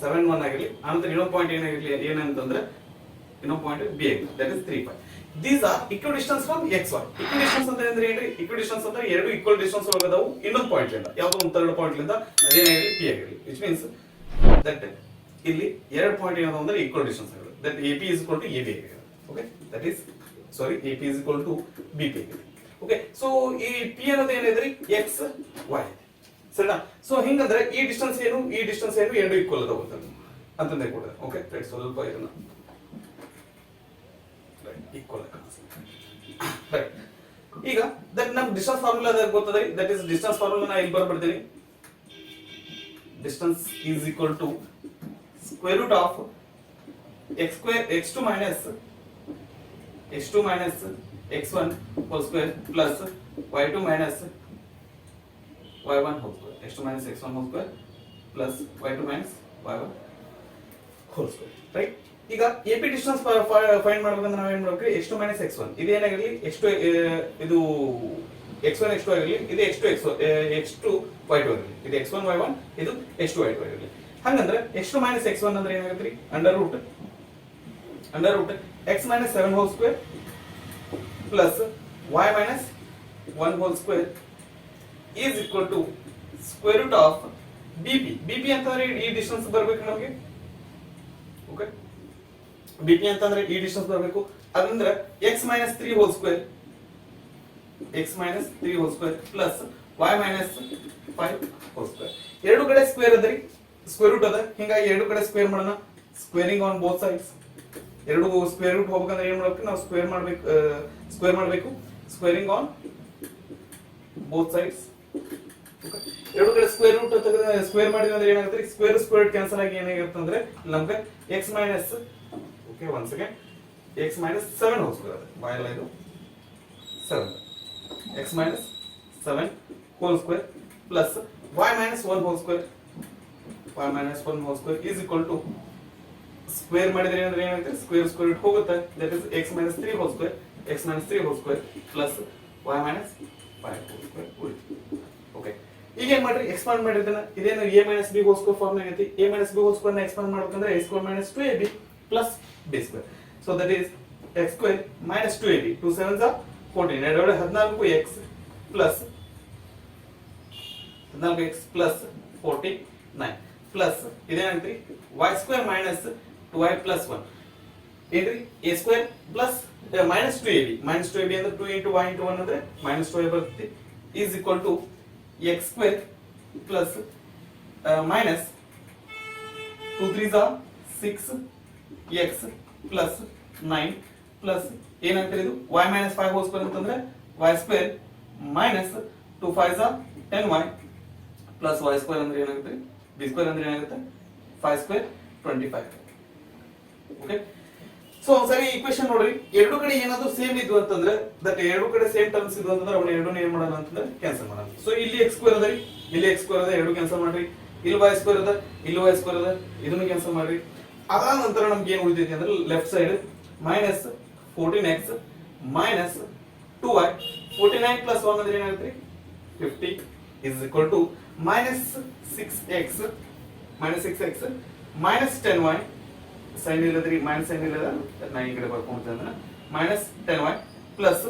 7 1 ಆಗಿರಲಿ, ಆನಂತರ ಇನ್ನೊಂದು ಪಾಯಿಂಟ್ ಏನಾಗಿರಲಿ ಏನಂತಂದ್ರೆ ಇನ್ನೊಂದು ಪಾಯಿಂಟ್ b ಆಗಿರಲಿ, that is 3 5. These are equidistance from xy. Equidistance ಅಂತ ಅಂದ್ರೆ ಏನ್ರಿ, equidistance ಅಂದ್ರೆ ಎರಡು ಈಕ್ವಲ್ ಡಿಸ್ಟೆನ್ಸ್ ಒಳಗದಾವು ಇನ್ನೊಂದು ಪಾಯಿಂಟ್ ಇಂದ, ಯಾವುದೋ ಒಂದು ಥರ್ಡ್ ಪಾಯಿಂಟ್ ಇಂದ ಅದೇನಾಗಿರಲಿ p ಆಗಿರಲಿ, which means that ಇಲ್ಲಿ ಎರಡು ಪಾಯಿಂಟ್ ಏನದು ಅಂದ್ರೆ ಈಕ್ವಲ್ ಡಿಸ್ಟೆನ್ಸ್ ಆಗಿರುತ್ತೆ, that AP is equal to AB ಆಗಿರುತ್ತೆ. Okay, that is sorry AP is equal to BP ಆಗಿರುತ್ತೆ. ಓಕೆ, ಸೊ ಈ p ಅನ್ನೋದು ಏನಿದ್ರಿ x y ಸರಿನಾ. ಸೊ ಹಿಂಗಂದ್ರೆ ಈ ಡಿಸ್ಟೆನ್ಸ್ ಏನು ಈ ಡಿಸ್ಟೆನ್ಸ್ ಏನು ಎರಡು ಈಕ್ವಲ್ ಅದಾವ ಅಂತಂದ್ರೆ ಕೊಡ್ತಾರೆ. ಓಕೆ, ರೈಟ್, ಸ್ವಲ್ಪ ಇದನ್ನ ಈಕ್ವಲ್ ರೈಟ್. ಈಗ ದಟ್ ನಮ್ ಡಿಸ್ಟೆನ್ಸ್ ಫಾರ್ಮುಲಾ ಗೊತ್ತದ್ರಿ, ದಟ್ ಇಸ್ ಡಿಸ್ಟೆನ್ಸ್ ಫಾರ್ಮುಲಾ ನಾ ಇಲ್ಲಿ ಬರ್ಬಿಡ್ತೀನಿ. Distance is equal to square root of x2 minus x1 whole square plus y2 minus y1 whole square, x2 minus x1 whole square plus y2 minus y1 whole square, right? ಈಗ AP distance find ಮಾಡಬೇಕಂದ್ರೆ ನಾವು ಏನು ಮಾಡಬೇಕು, x2 minus x1 ಇದು ಏನಾಗಿರಲಿ, x2 ಇದು x1 x2 ಆಗಿರಲಿ, ಇದು x2 y2 ಆಗಿರಲಿ, ಇದು x1 y1 ಇದು x2 y2 ಆಗಿರಲಿ. ಹಂಗಂದ್ರೆ x2 minus x1 ಅಂದ್ರೆ ಏನಾಗುತ್ತೆ ರೀ, under root x minus 7 whole square plus y minus 1 whole square is equal to square root of BP ಅಂತಂದ್ರೆ ಈ ಡಿಸ್ಟೆನ್ಸ್ ಬರಬೇಕು ನಮಗೆ. ಓಕೆ, BP ಅಂತಂದ್ರೆ ಈ ಡಿಸ್ಟೆನ್ಸ್ ಬರಬೇಕು, ಅದಂದ್ರೆ x minus 3 whole square plus y minus 5 whole square. ಎರಡು ಕಡೆ ಸ್ಕ್ವೇರ್ ಅದರಿ, ಸ್ಕ್ವೇರ್ ರೂಟ್ ಅದ, ಹಿಂಗಾಗಿ ಎರಡು ಕಡೆ ಸ್ಕ್ವೇರ್ ಮಾಡೋಣ, ಸ್ಕ್ವೇರಿಂಗ್ ಆನ್ ಬೋತ್ ಸೈಡ್ಸ್. ಎರಡು ಸ್ಕ್ವೇರ್ ರೂಟ್ ಹೋಗ್ಬೇಕಂದ್ರೆ ಏನ್ ಮಾಡ್ಬೇಕು ನಾವು, ಸ್ಕ್ವೇರ್ ಮಾಡಬೇಕು ಸ್ಕ್ವೇರಿಂಗ್ ಆನ್ ಬೋತ್ ಸೈಡ್ಸ್. ಎರಡು ಕಡೆ ಸ್ಕ್ವೇರ್ ರೂಟ್ ಸ್ಕ್ವೇರ್ ಮಾಡಿದ್ರೆ ಅಂದ್ರೆ ಏನಾಗುತ್ತೆ, ಸ್ಕ್ವೇರ್ ಕ್ಯಾನ್ಸಲ್ ಆಗಿ ಏನಾಗುತ್ತೆ ಅಂದ್ರೆ ನಮ್ಗೆ x minus okay 1 second x minus 7 whole square ಅದ ಬಾಯಲ್ಲ ಇದು 7 x minus 7 whole square plus y minus 1 whole square is equal to square ಮಾಡಿದ್ರೆ ಏನಂದ್ರೆ ಏನಾಗುತ್ತೆ, ಸ್ಕ್ವೇರ್ ರೂಟ್ ಹೋಗುತ್ತೆ, that is x minus 3 whole square plus y minus 5 whole square ಉಳಿತು. Okay, ಈಗ ಏನ್ ಮಾಡ್ರಿ, ಎಕ್ಸ್ಪಾಂಡ್ ಮಾಡಿದ್ರೆ ಇದೇನು a minus b whole square form ಆಗೈತಿ. a minus b whole square ನ ಎಕ್ಸ್ಪಾಂಡ್ ಮಾಡಬೇಕಂದ್ರೆ a square minus 2ab plus b square, so that is x square minus 2ab, 2 7s are 14, ಎರಡೊಳಗೆ 14x plus 49 plus ಇದೇನಾಗುತ್ತೆ y square minus 2y plus 1 ಏನ್ರಿ a square plus minus 2ab ಅಂದ್ರೆ 2 into y into 1 ಅಂದ್ರೆ minus 2y ಬರುತ್ತೆ, is equal to x square plus minus 2 3s are 6x plus 9 plus ಏನಾಗ್ತದೆ ಇದು y minus 5 whole square ಅಂತಂದ್ರೆ y square minus 2 5s are 10y plus y square ಅಂದ್ರೆ ಏನಾಗುತ್ತೆ, b square ಅಂದ್ರೆ ಏನಾಗುತ್ತೆ 5 square 25. Okay, so ಸರಿ equation ನೋಡ್ರಿ, ಎರಡು ಕಡೆ ಏನಾದ್ರು ಸೇಮ್ ಇದ್ವು ಅಂತಂದ್ರೆ ದಟ್ ಎರಡು ಕಡೆ ಸೇಮ್ ಟರ್ಮ್ಸ್ ಇದ್ವು ಅಂತಂದ್ರೆ ಅವನ್ನ ಎರಡನ್ನ ಏನ್ ಮಾಡೋಣ ಅಂತಂದ್ರೆ ಕ್ಯಾನ್ಸಲ್ ಮಾಡೋಣ. ಸೊ ಇಲ್ಲಿ x ಸ್ಕ್ವೇರ್ ಅದ ರೀ, ಇಲ್ಲಿ x ಸ್ಕ್ವೇರ್ ಅದ, ಎರಡು ಕ್ಯಾನ್ಸಲ್ ಮಾಡ್ರಿ. ಇಲ್ಲಿ y ಸ್ಕ್ವೇರ್ ಅದ, ಇಲ್ಲಿ y ಸ್ಕ್ವೇರ್ ಅದ, ಇದನ್ನು ಕ್ಯಾನ್ಸಲ್ ಮಾಡ್ರಿ. ಅದಾದ ನಂತರ ನಮ್ಗೆ ಏನು ಉಳಿತೈತಿ ಅಂದ್ರೆ left side minus 14x minus 2y, 49 plus 1 ಅಂದ್ರೆ ಏನಾಗುತ್ತೆ 50 is equal to minus 6x minus 10y, sign ಇಲ್ಲದ್ರಿ ಮೈನಸ್ ಸೈನ್ ಇಲ್ಲದ ನಾ ಈ ಕಡೆ ಬರ್ಕೊಂಡ್ತೀನಿ ಅಂದ್ರೆ minus 10y plus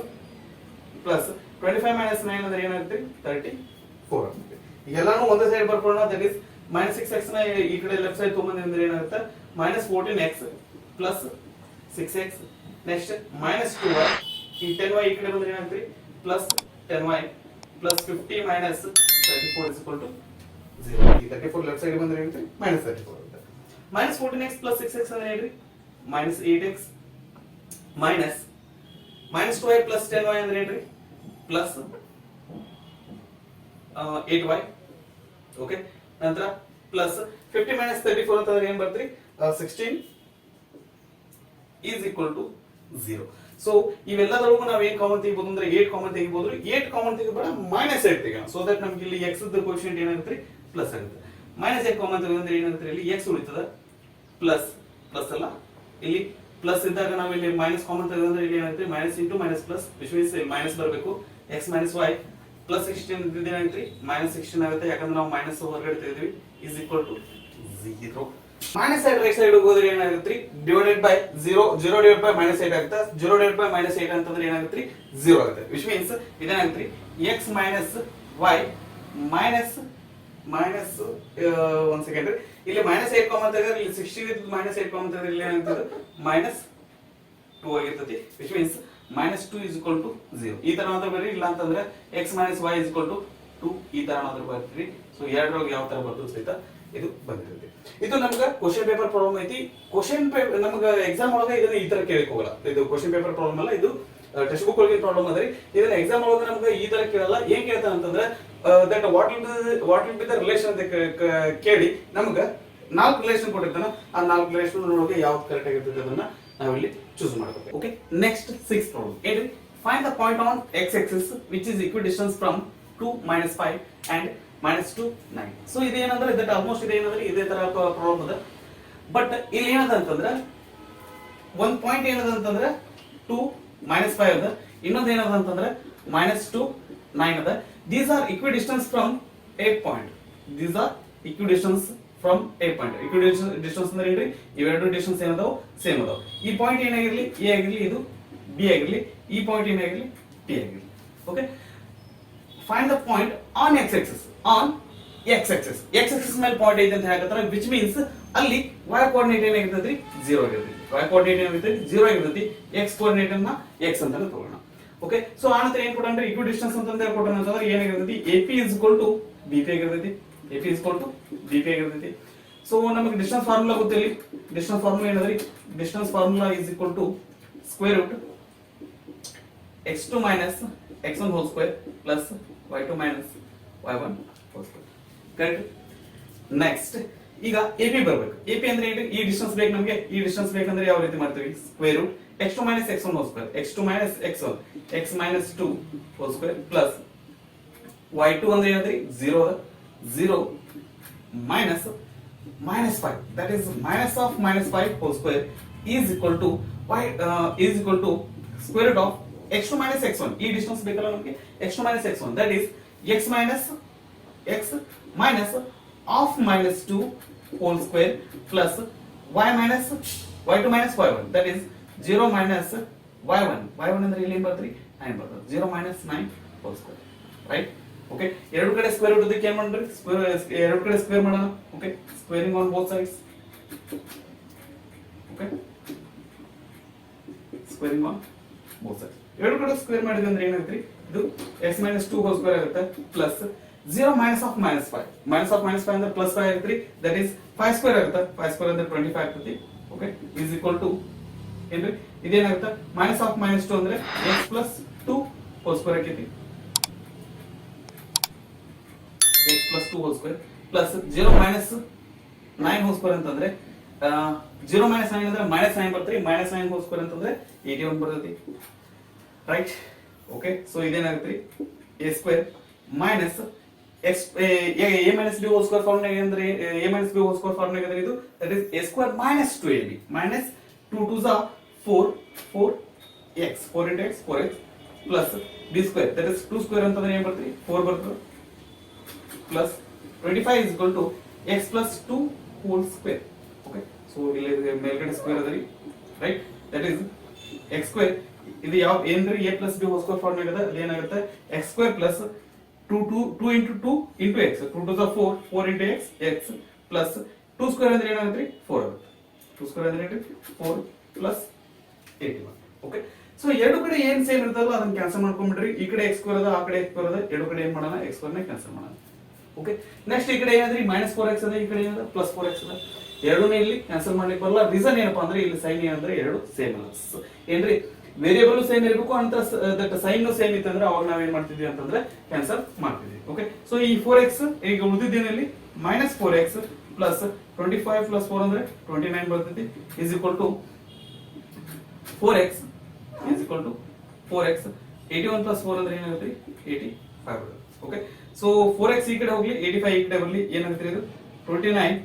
25 minus 9 ಅಂದ್ರೆ ಏನಾಗುತ್ತೆ 34 ಆಗುತ್ತೆ. ಎಲ್ಲಾನು ಒಂದೇ ಸೈಡ್ ಬರ್ಕೊಳ್ಳೋಣ, ದಟ್ ಇಸ್ minus 6x ನ ಈ ಕಡೆ ಲೆಫ್ಟ್ ಸೈಡ್ ತಗೊಂಡ್ಬಂದ್ರೆ ಅಂದ್ರೆ ಏನಾಗುತ್ತೆ minus 14x plus 6x next minus 2y ಈ 10y ಈ ಕಡೆ ಬಂದ್ರೆ ಏನಾಗುತ್ತೆ plus 10y plus 50 minus 34 is equal to 0. ಈ 34 ಲೆಫ್ಟ್ ಸೈಡ್ ಬಂದ್ರೆ ಏನಾಗುತ್ತೆ ಮೈನಸ್ 34 ಆಗುತ್ತೆ. ಮೈನಸ್ 14x ಪ್ಲಸ್ 6x ಅಂದ್ರೆ ಏನ್ರಿ minus 8x minus minus 2y plus 10y ಅಂದ್ರೆ ಏನ್ರಿ ಪ್ಲಸ್ 8y. ಓಕೆ, ನಂತರ ಪ್ಲಸ್ 50 ಮೈನಸ್ 34 ಅಂತಂದ್ರೆ ಏನ್ ಬರ್ತ್ರಿ 16 ಈಸ್ ಈಕ್ವಲ್ ಟು 0. ಸೊ ಇವೆಲ್ಲದರೊಳಗೂ ನಾವು ಏನ್ ಕಾಮನ್ ತೆಗಿಬಹುದು ಅಂದ್ರೆ 8 ಕಾಮನ್ ತೆಗಿಬಹುದು. 8 ಕಾಮನ್ ತೆಗಿಬೇಡ ಮೈನಸ್ 8 ತೆಗಿಯೋಣ. ಸೊ ದಟ್ ನಮ್ಗೆ ಇಲ್ಲಿ x ದ ಕೋಎಫಿಷಿಯಂಟ್ ಏನಾಗುತ್ತೆ ಪ್ಲಸ್ ಆಗುತ್ತೆ. ಮೈನಸ್ 8 ಕಾಮನ್ ತೆಗೆದ್ರೆ ಏನಾಗುತ್ತೆ ಇಲ್ಲಿ x ಉಳಿತದ ಪ್ಲಸ್ ಪ್ಲಸ್ ಅಲ್ಲ ಇಲ್ಲಿ ಪ್ಲಸ್ ಇದ್ದಾಗ ನಾವು ಇಲ್ಲಿ ಮೈನಸ್ ಕಾಮನ್ ತೆಗೆದ್ರೆ ಇಲ್ಲಿ ಏನಾಗುತ್ತೆ minus into minus plus which means minus ಬರಬೇಕು. x ಮೈನಸ್ y ಪ್ಲಸ್ 16 ಇದ್ದಿದ್ದು ಏನಾಗುತ್ತೆ ಮೈನಸ್ 16 ಆಗುತ್ತೆ ಯಾಕಂದ್ರೆ ನಾವು ಮೈನಸ್ ಹೊರಗಡೆ ತೆಗೆದ್ವಿ is equal to 0. Minus side right side ಹೋದ್ರೆ ಏನಾಗುತ್ತೆ divided by 0 divided by minus 8 ಆಗುತ್ತೆ. 0 ಡಿವೈಡೆಡ್ ಬೈ ಮೈನಸ್ 8 ಅಂತಂದ್ರೆ ಏನಾಗುತ್ತೆ 0 ಆಗುತ್ತೆ ವಿಚ್ ಮೀನ್ಸ್ ಇದೇನಾಗುತ್ತೆ x minus y minus minus 1 second ಇಲ್ಲಿ ಮೈನಸ್ 8 ಕಾಮನ್ ತೆಗೆದ್ರೆ ಇಲ್ಲಿ 16 ಇದ್ದು ಮೈನಸ್ 8 ಕಾಮನ್ ತೆಗೆದ್ರೆ ಇಲ್ಲಿ ಏನಾಗುತ್ತೆ ಮೈನಸ್ 2 ಆಗಿರ್ತದೆ which means minus 2 is equal to 0. ಈ ತರ ಮಾತ್ರ ಬರೀ ಇಲ್ಲ ಅಂತಂದ್ರೆ x minus y is equal to 2 ಈ ತರ ಮಾತ್ರ ಬರ್ತೀರಿ. ಸೊ ಎರಡರೊಳಗೆ ಯಾವ ತರ ಬರ್ತದೆ ಸಹಿತ ಇದು ಬಂದಿರುತ್ತೆ. ಇದು ನಮ್ಗೆ ಕ್ವಶನ್ ಪೇಪರ್ ಪ್ರಾಬ್ಲಮ್ ಐತಿ. ಕ್ವಶನ್ ಪೇಪರ್ ನಮ್ಗೆ ಎಕ್ಸಾಮ್ ಒಳಗೆ ಇದನ್ನ ಈ ತರ ಕೇಳಕ್ ಹೋಗಲ್ಲ. ಇದು ಕ್ವಶನ್ ಪೇಪರ್ ಪ್ರಾಬ್ಲಮ್ ಅಲ್ಲ, ಇದು ಟೆಕ್ಸ್ಟ್ ಬುಕ್ ಒಳಗಿನ ಪ್ರಾಬ್ಲಮ್ ಅದ್ರಿ. ಇದನ್ನ ಎಕ್ಸಾಮ್ ಒಳಗೆ ನಮ್ಗೆ ಈ ತರ ಕೇಳಲ್ಲ. ಏನ್ ಕೇಳ್ತಾನ ಅಂತಂದ್ರೆ that what will be the relation ಅಂತ ಕೇಳಿ ನಮ್ಗೆ 4 ರಿಲೇಷನ್ ಕೊಟ್ಟಿರ್ತಾನ. ಆ 4 ರಿಲೇಷನ್ ಒಳಗೆ ಯಾವ್ದು ಕರೆಕ್ಟ್ ಆಗಿರ್ತದೆ ಅದನ್ನ ನಾವಿಲ್ಲಿ ಚೂಸ್ ಮಾಡಬೇಕು. ಓಕೆ, ನೆಕ್ಸ್ಟ್ 6th ಪ್ರಾಬ್ಲಮ್ ಏನ್ರಿ find the point on x axis which is equidistance from 2 minus 5 and minus 2 9. So ಇದೇನಂದ್ರೆ ದಟ್ ಆಲ್ಮೋಸ್ಟ್ ಇದೇನಂದ್ರೆ ಇದೇ ತರ ಪ್ರಾಬ್ಲಮ್ ಅದ. ಬಟ್ ಇಲ್ಲಿ ಏನದ ಅಂತಂದ್ರೆ ಒಂದು ಪಾಯಿಂಟ್ ಏನದ ಅಂತಂದ್ರೆ 2 minus 5 ಅದ, ಇನ್ನೊಂದು ಏನದ ಅಂತಂದ್ರೆ minus 2 9 ಅದ. These are equidistance from a point. These are equidistance from a point. equidistance ಅಂದ್ರೆ ಏನ್ರಿ ಇವೆರಡು ಡಿಸ್ಟೆನ್ಸ್ ಏನದಾವ ಸೇಮ್ ಅದಾವ. ಈ ಪಾಯಿಂಟ್ ಏನಾಗಿರ್ಲಿ a ಆಗಿರ್ಲಿ ಇದು b ಆಗಿರ್ಲಿ, ಈ ಪಾಯಿಂಟ್ ಏನಾಗಿರ್ಲಿ t ಆಗಿರ್ಲಿ. Okay, find the point on x axis. on x axis ಮೇಲೆ ಪಾಯಿಂಟ್ ಐತೆ ಅಂತ ಹೇಳಕತ್ತಾರ which means ಅಲ್ಲಿ y ಕೋಆರ್ಡಿನೇಟ್ ಏನಾಗಿರ್ತೈತಿ 0 ಆಗಿರ್ತೈತಿ. y ಕೋಆರ್ಡಿನೇಟ್ ಏನಾಗಿರ್ತೈತಿ 0 ಆಗಿರ್ತೈತಿ. x ಕೋಆರ್ಡಿನೇಟ್ ಅನ್ನ x ಅಂತ ತಗೊಳ್ಳೋಣ. ಓಕೆ, ಸೊ ಆನಂತರ ಏನ್ ಕೊಟ್ಟಂದ್ರೆ ಇಕ್ವಿಡಿಸ್ಟೆನ್ಸ್ ಅಂತ ಕೊಟ್ಟನ ಅಂತಂದ್ರೆ ಏನಾಗಿರ್ತೈತಿ AP is equal to BP ಆಗಿರ್ತೈತಿ. AP is equal to BP ಆಗಿರ್ತೈತಿ. ಸೊ ನಮಗೆ ಡಿಸ್ಟೆನ್ಸ್ ಫಾರ್ಮುಲಾ ಗೊತ್ತಿಲ್ಲ. ಡಿಸ್ಟೆನ್ಸ್ ಫಾರ್ಮುಲಾ ಏನಂದ್ರೆ distance formula is equal to square root x2 minus x1 whole square plus y2 minus y1 whole square. Correct. Next ಈಗ AP ಬರಬೇಕು. AP ಅಂದ್ರೆ ಏನು ಈ distance ಬೇಕು ನಮಗೆ. ಈ ಡಿಸ್ಟೆನ್ಸ್ ಬೇಕಂದ್ರೆ ಯಾವ ರೀತಿ ಮಾಡ್ತೀವಿ square root x2 minus x1 whole square x2 minus x1 x minus 2 whole square plus y2 ಅಂದ್ರೆ ಏನಂದ್ರೆ 0 minus minus 5 that is minus of minus 5 whole square is equal to y is equal to square root of x2 minus x1. ಈ distance ಬೇಕಲ್ಲ ನಮಗೆ x2 minus x1 that is x minus of minus 2 whole square plus y minus y2 minus y1 that is 0 minus y1 ಅಂದ್ರೆ ಇಲ್ಲಿ ಏನು ಬರ್ತದೆ 9 ಬರ್ತದೆ. 0 minus 9 whole square right. Okay, ಎರಡು ಕಡೆ ಸ್ಕ್ವೇರ್ ರೂಟ್ ಇದಕ್ಕೆ ಏನು ಮಾಡ್ರಿ ಎರಡು ಕಡೆ ಸ್ಕ್ವೇರ್ ಮಾಡೋಣ. Okay, squaring on both sides. Okay, squaring on both sides. ಎರಡು ಕಡೆ ಸ್ಕ್ವೇರ್ ಮಾಡಿದ್ರೆ ಅಂದ್ರೆ ಏನಾಗುತ್ತೆ ಇದು x minus 2 whole square ಆಗುತ್ತೆ ಪ್ಲಸ್ 0 minus of minus 5 ಅಂದ್ರೆ ಪ್ಲಸ್ 5 ಆಗುತ್ತೆ ದಟ್ ಈಸ್ 5 ಸ್ಕ್ವೇರ್ ಆಗುತ್ತೆ. 5 ಸ್ಕ್ವೇರ್ ಅಂದ್ರೆ 25 ಆಗ್ತದೆ. ಓಕೆ, ಈಸ್ ಈಕ್ವಲ್ ಟು ಏನ್ರಿ ಇದೇನಾಗುತ್ತೆ ಮೈನಸ್ ಆಫ್ ಮೈನಸ್ 2 ಅಂದ್ರೆ x plus 2 whole square ಆಕೈತಿ. x plus 2 whole square plus 0 minus 9 whole square ಅಂತಂದ್ರೆ 0 minus 9 ಅಂದ್ರೆ minus 9 ಬರ್ತದೆ. minus 9 whole square ಅಂತಂದ್ರೆ 81 ಬರ್ತದೆ ರೈಟ್. ಓಕೆ, ಸೊ ಇದೇನಾಗುತ್ತೆ a square minus x a minus b whole square form ಅಂದ್ರೆ a minus b whole square form ಅಂದ್ರೆ ಇದು that is a square minus 2ab minus 2 2s are 4x 4 into x 4x plus b square that is 2 square ಅಂತಂದ್ರೆ ಏನು ಬರ್ತದೆ 4 ಬರ್ತದೆ plus 25 is equal to x plus 2 whole square. Okay, so ಇಲ್ಲಿ ಮೇಲ್ಗಡೆ square ಅದರಿ right that is x square ಇದು ಯಾವ ಏನ್ರಿ a plus b whole square form ಆಗದ ಅದು ಏನಾಗುತ್ತೆ x square plus 2 into 2 into x 2 to the 4 into x plus 2 square ಅಂದ್ರೆ ಏನಾಗುತ್ತೆ 4 ಆಗುತ್ತೆ. 2 square ಅಂದ್ರೆ 4 plus 81. ಓಕೆ. ಸೊ ಎರಡು ಕಡೆ ಏನ್ ಸೇಮ್ ಇರ್ತದಲ್ಲ ಅದನ್ನ ಕ್ಯಾನ್ಸಲ್ ಮಾಡ್ಕೊಂಡ್ಬಿಡ್ರಿ. ಈ ಕಡೆ ಎಕ್ಸ್ ಸ್ಕ್ವೇರ್ ಅದ, ಆ ಕಡೆ ಎಕ್ಸ್ ಸ್ಕ್ವೇರ್ ಅದ, ಎರಡು ಕಡೆ ಏನ್ ಮಾಡೋಣ, ಎಕ್ಸ್ ಸ್ಕ್ವೇರ್ ನ ಕ್ಯಾನ್ಸಲ್ ಮಾಡೋಣ. ಓಕೆ. ನೆಕ್ಸ್ಟ್ ಈ ಕಡೆ ಏನಾದ್ರಿ -4x ಅದ, ಈ ಕಡೆ ಏನದ +4x ಅದ, ಎರಡೂನೇ ಇಲ್ಲಿ ಕ್ಯಾನ್ಸಲ್ ಮಾಡ್ಲಿಕ್ಕೆ ಬರಲ್ಲ. ರೀಸನ್ ಏನಪ್ಪಾ ಅಂದ್ರೆ ಇಲ್ಲಿ ಸೈನ್ ಏನಂದ್ರೆ ಎರಡು ಸೇಮ್ ಅಲ್ಲ ಏನ್ರಿ, ವೇರಿಯೇಬಲ್ ಸೇಮ್ ಇರಬೇಕು ಅಂತ ದಟ್ ಸೈನ್ ಸೇಮ್ ಇತ್ತಂದ್ರೆ ಅವಾಗ ನಾವ್ ಏನ್ ಮಾಡ್ತಿದ್ವಿ ಅಂತಂದ್ರೆ ಕ್ಯಾನ್ಸಲ್ ಮಾಡ್ತಿದ್ವಿ. ಓಕೆ. ಸೊ ಈ 4x ಈಗ ಉಳಿದಿದ್ದೇನಲ್ಲಿ -4x ಪ್ಲಸ್ 25 ಪ್ಲಸ್ 4 ಅಂದ್ರೆ 29 ಬರ್ತೈತಿ is equal to 4x is equal to 4x. 81 plus 4 ಅಂದ್ರೆ ಏನಾಗುತ್ತೆ, 85 ಬರುತ್ತೆ. ಓಕೆ. ಸೊ 4x ಈ ಕಡೆ ಹೋಗ್ಲಿ, 85 ಈ ಕಡೆ ಬರಲಿ, ಏನಾಗುತ್ತೆ ಇದು 29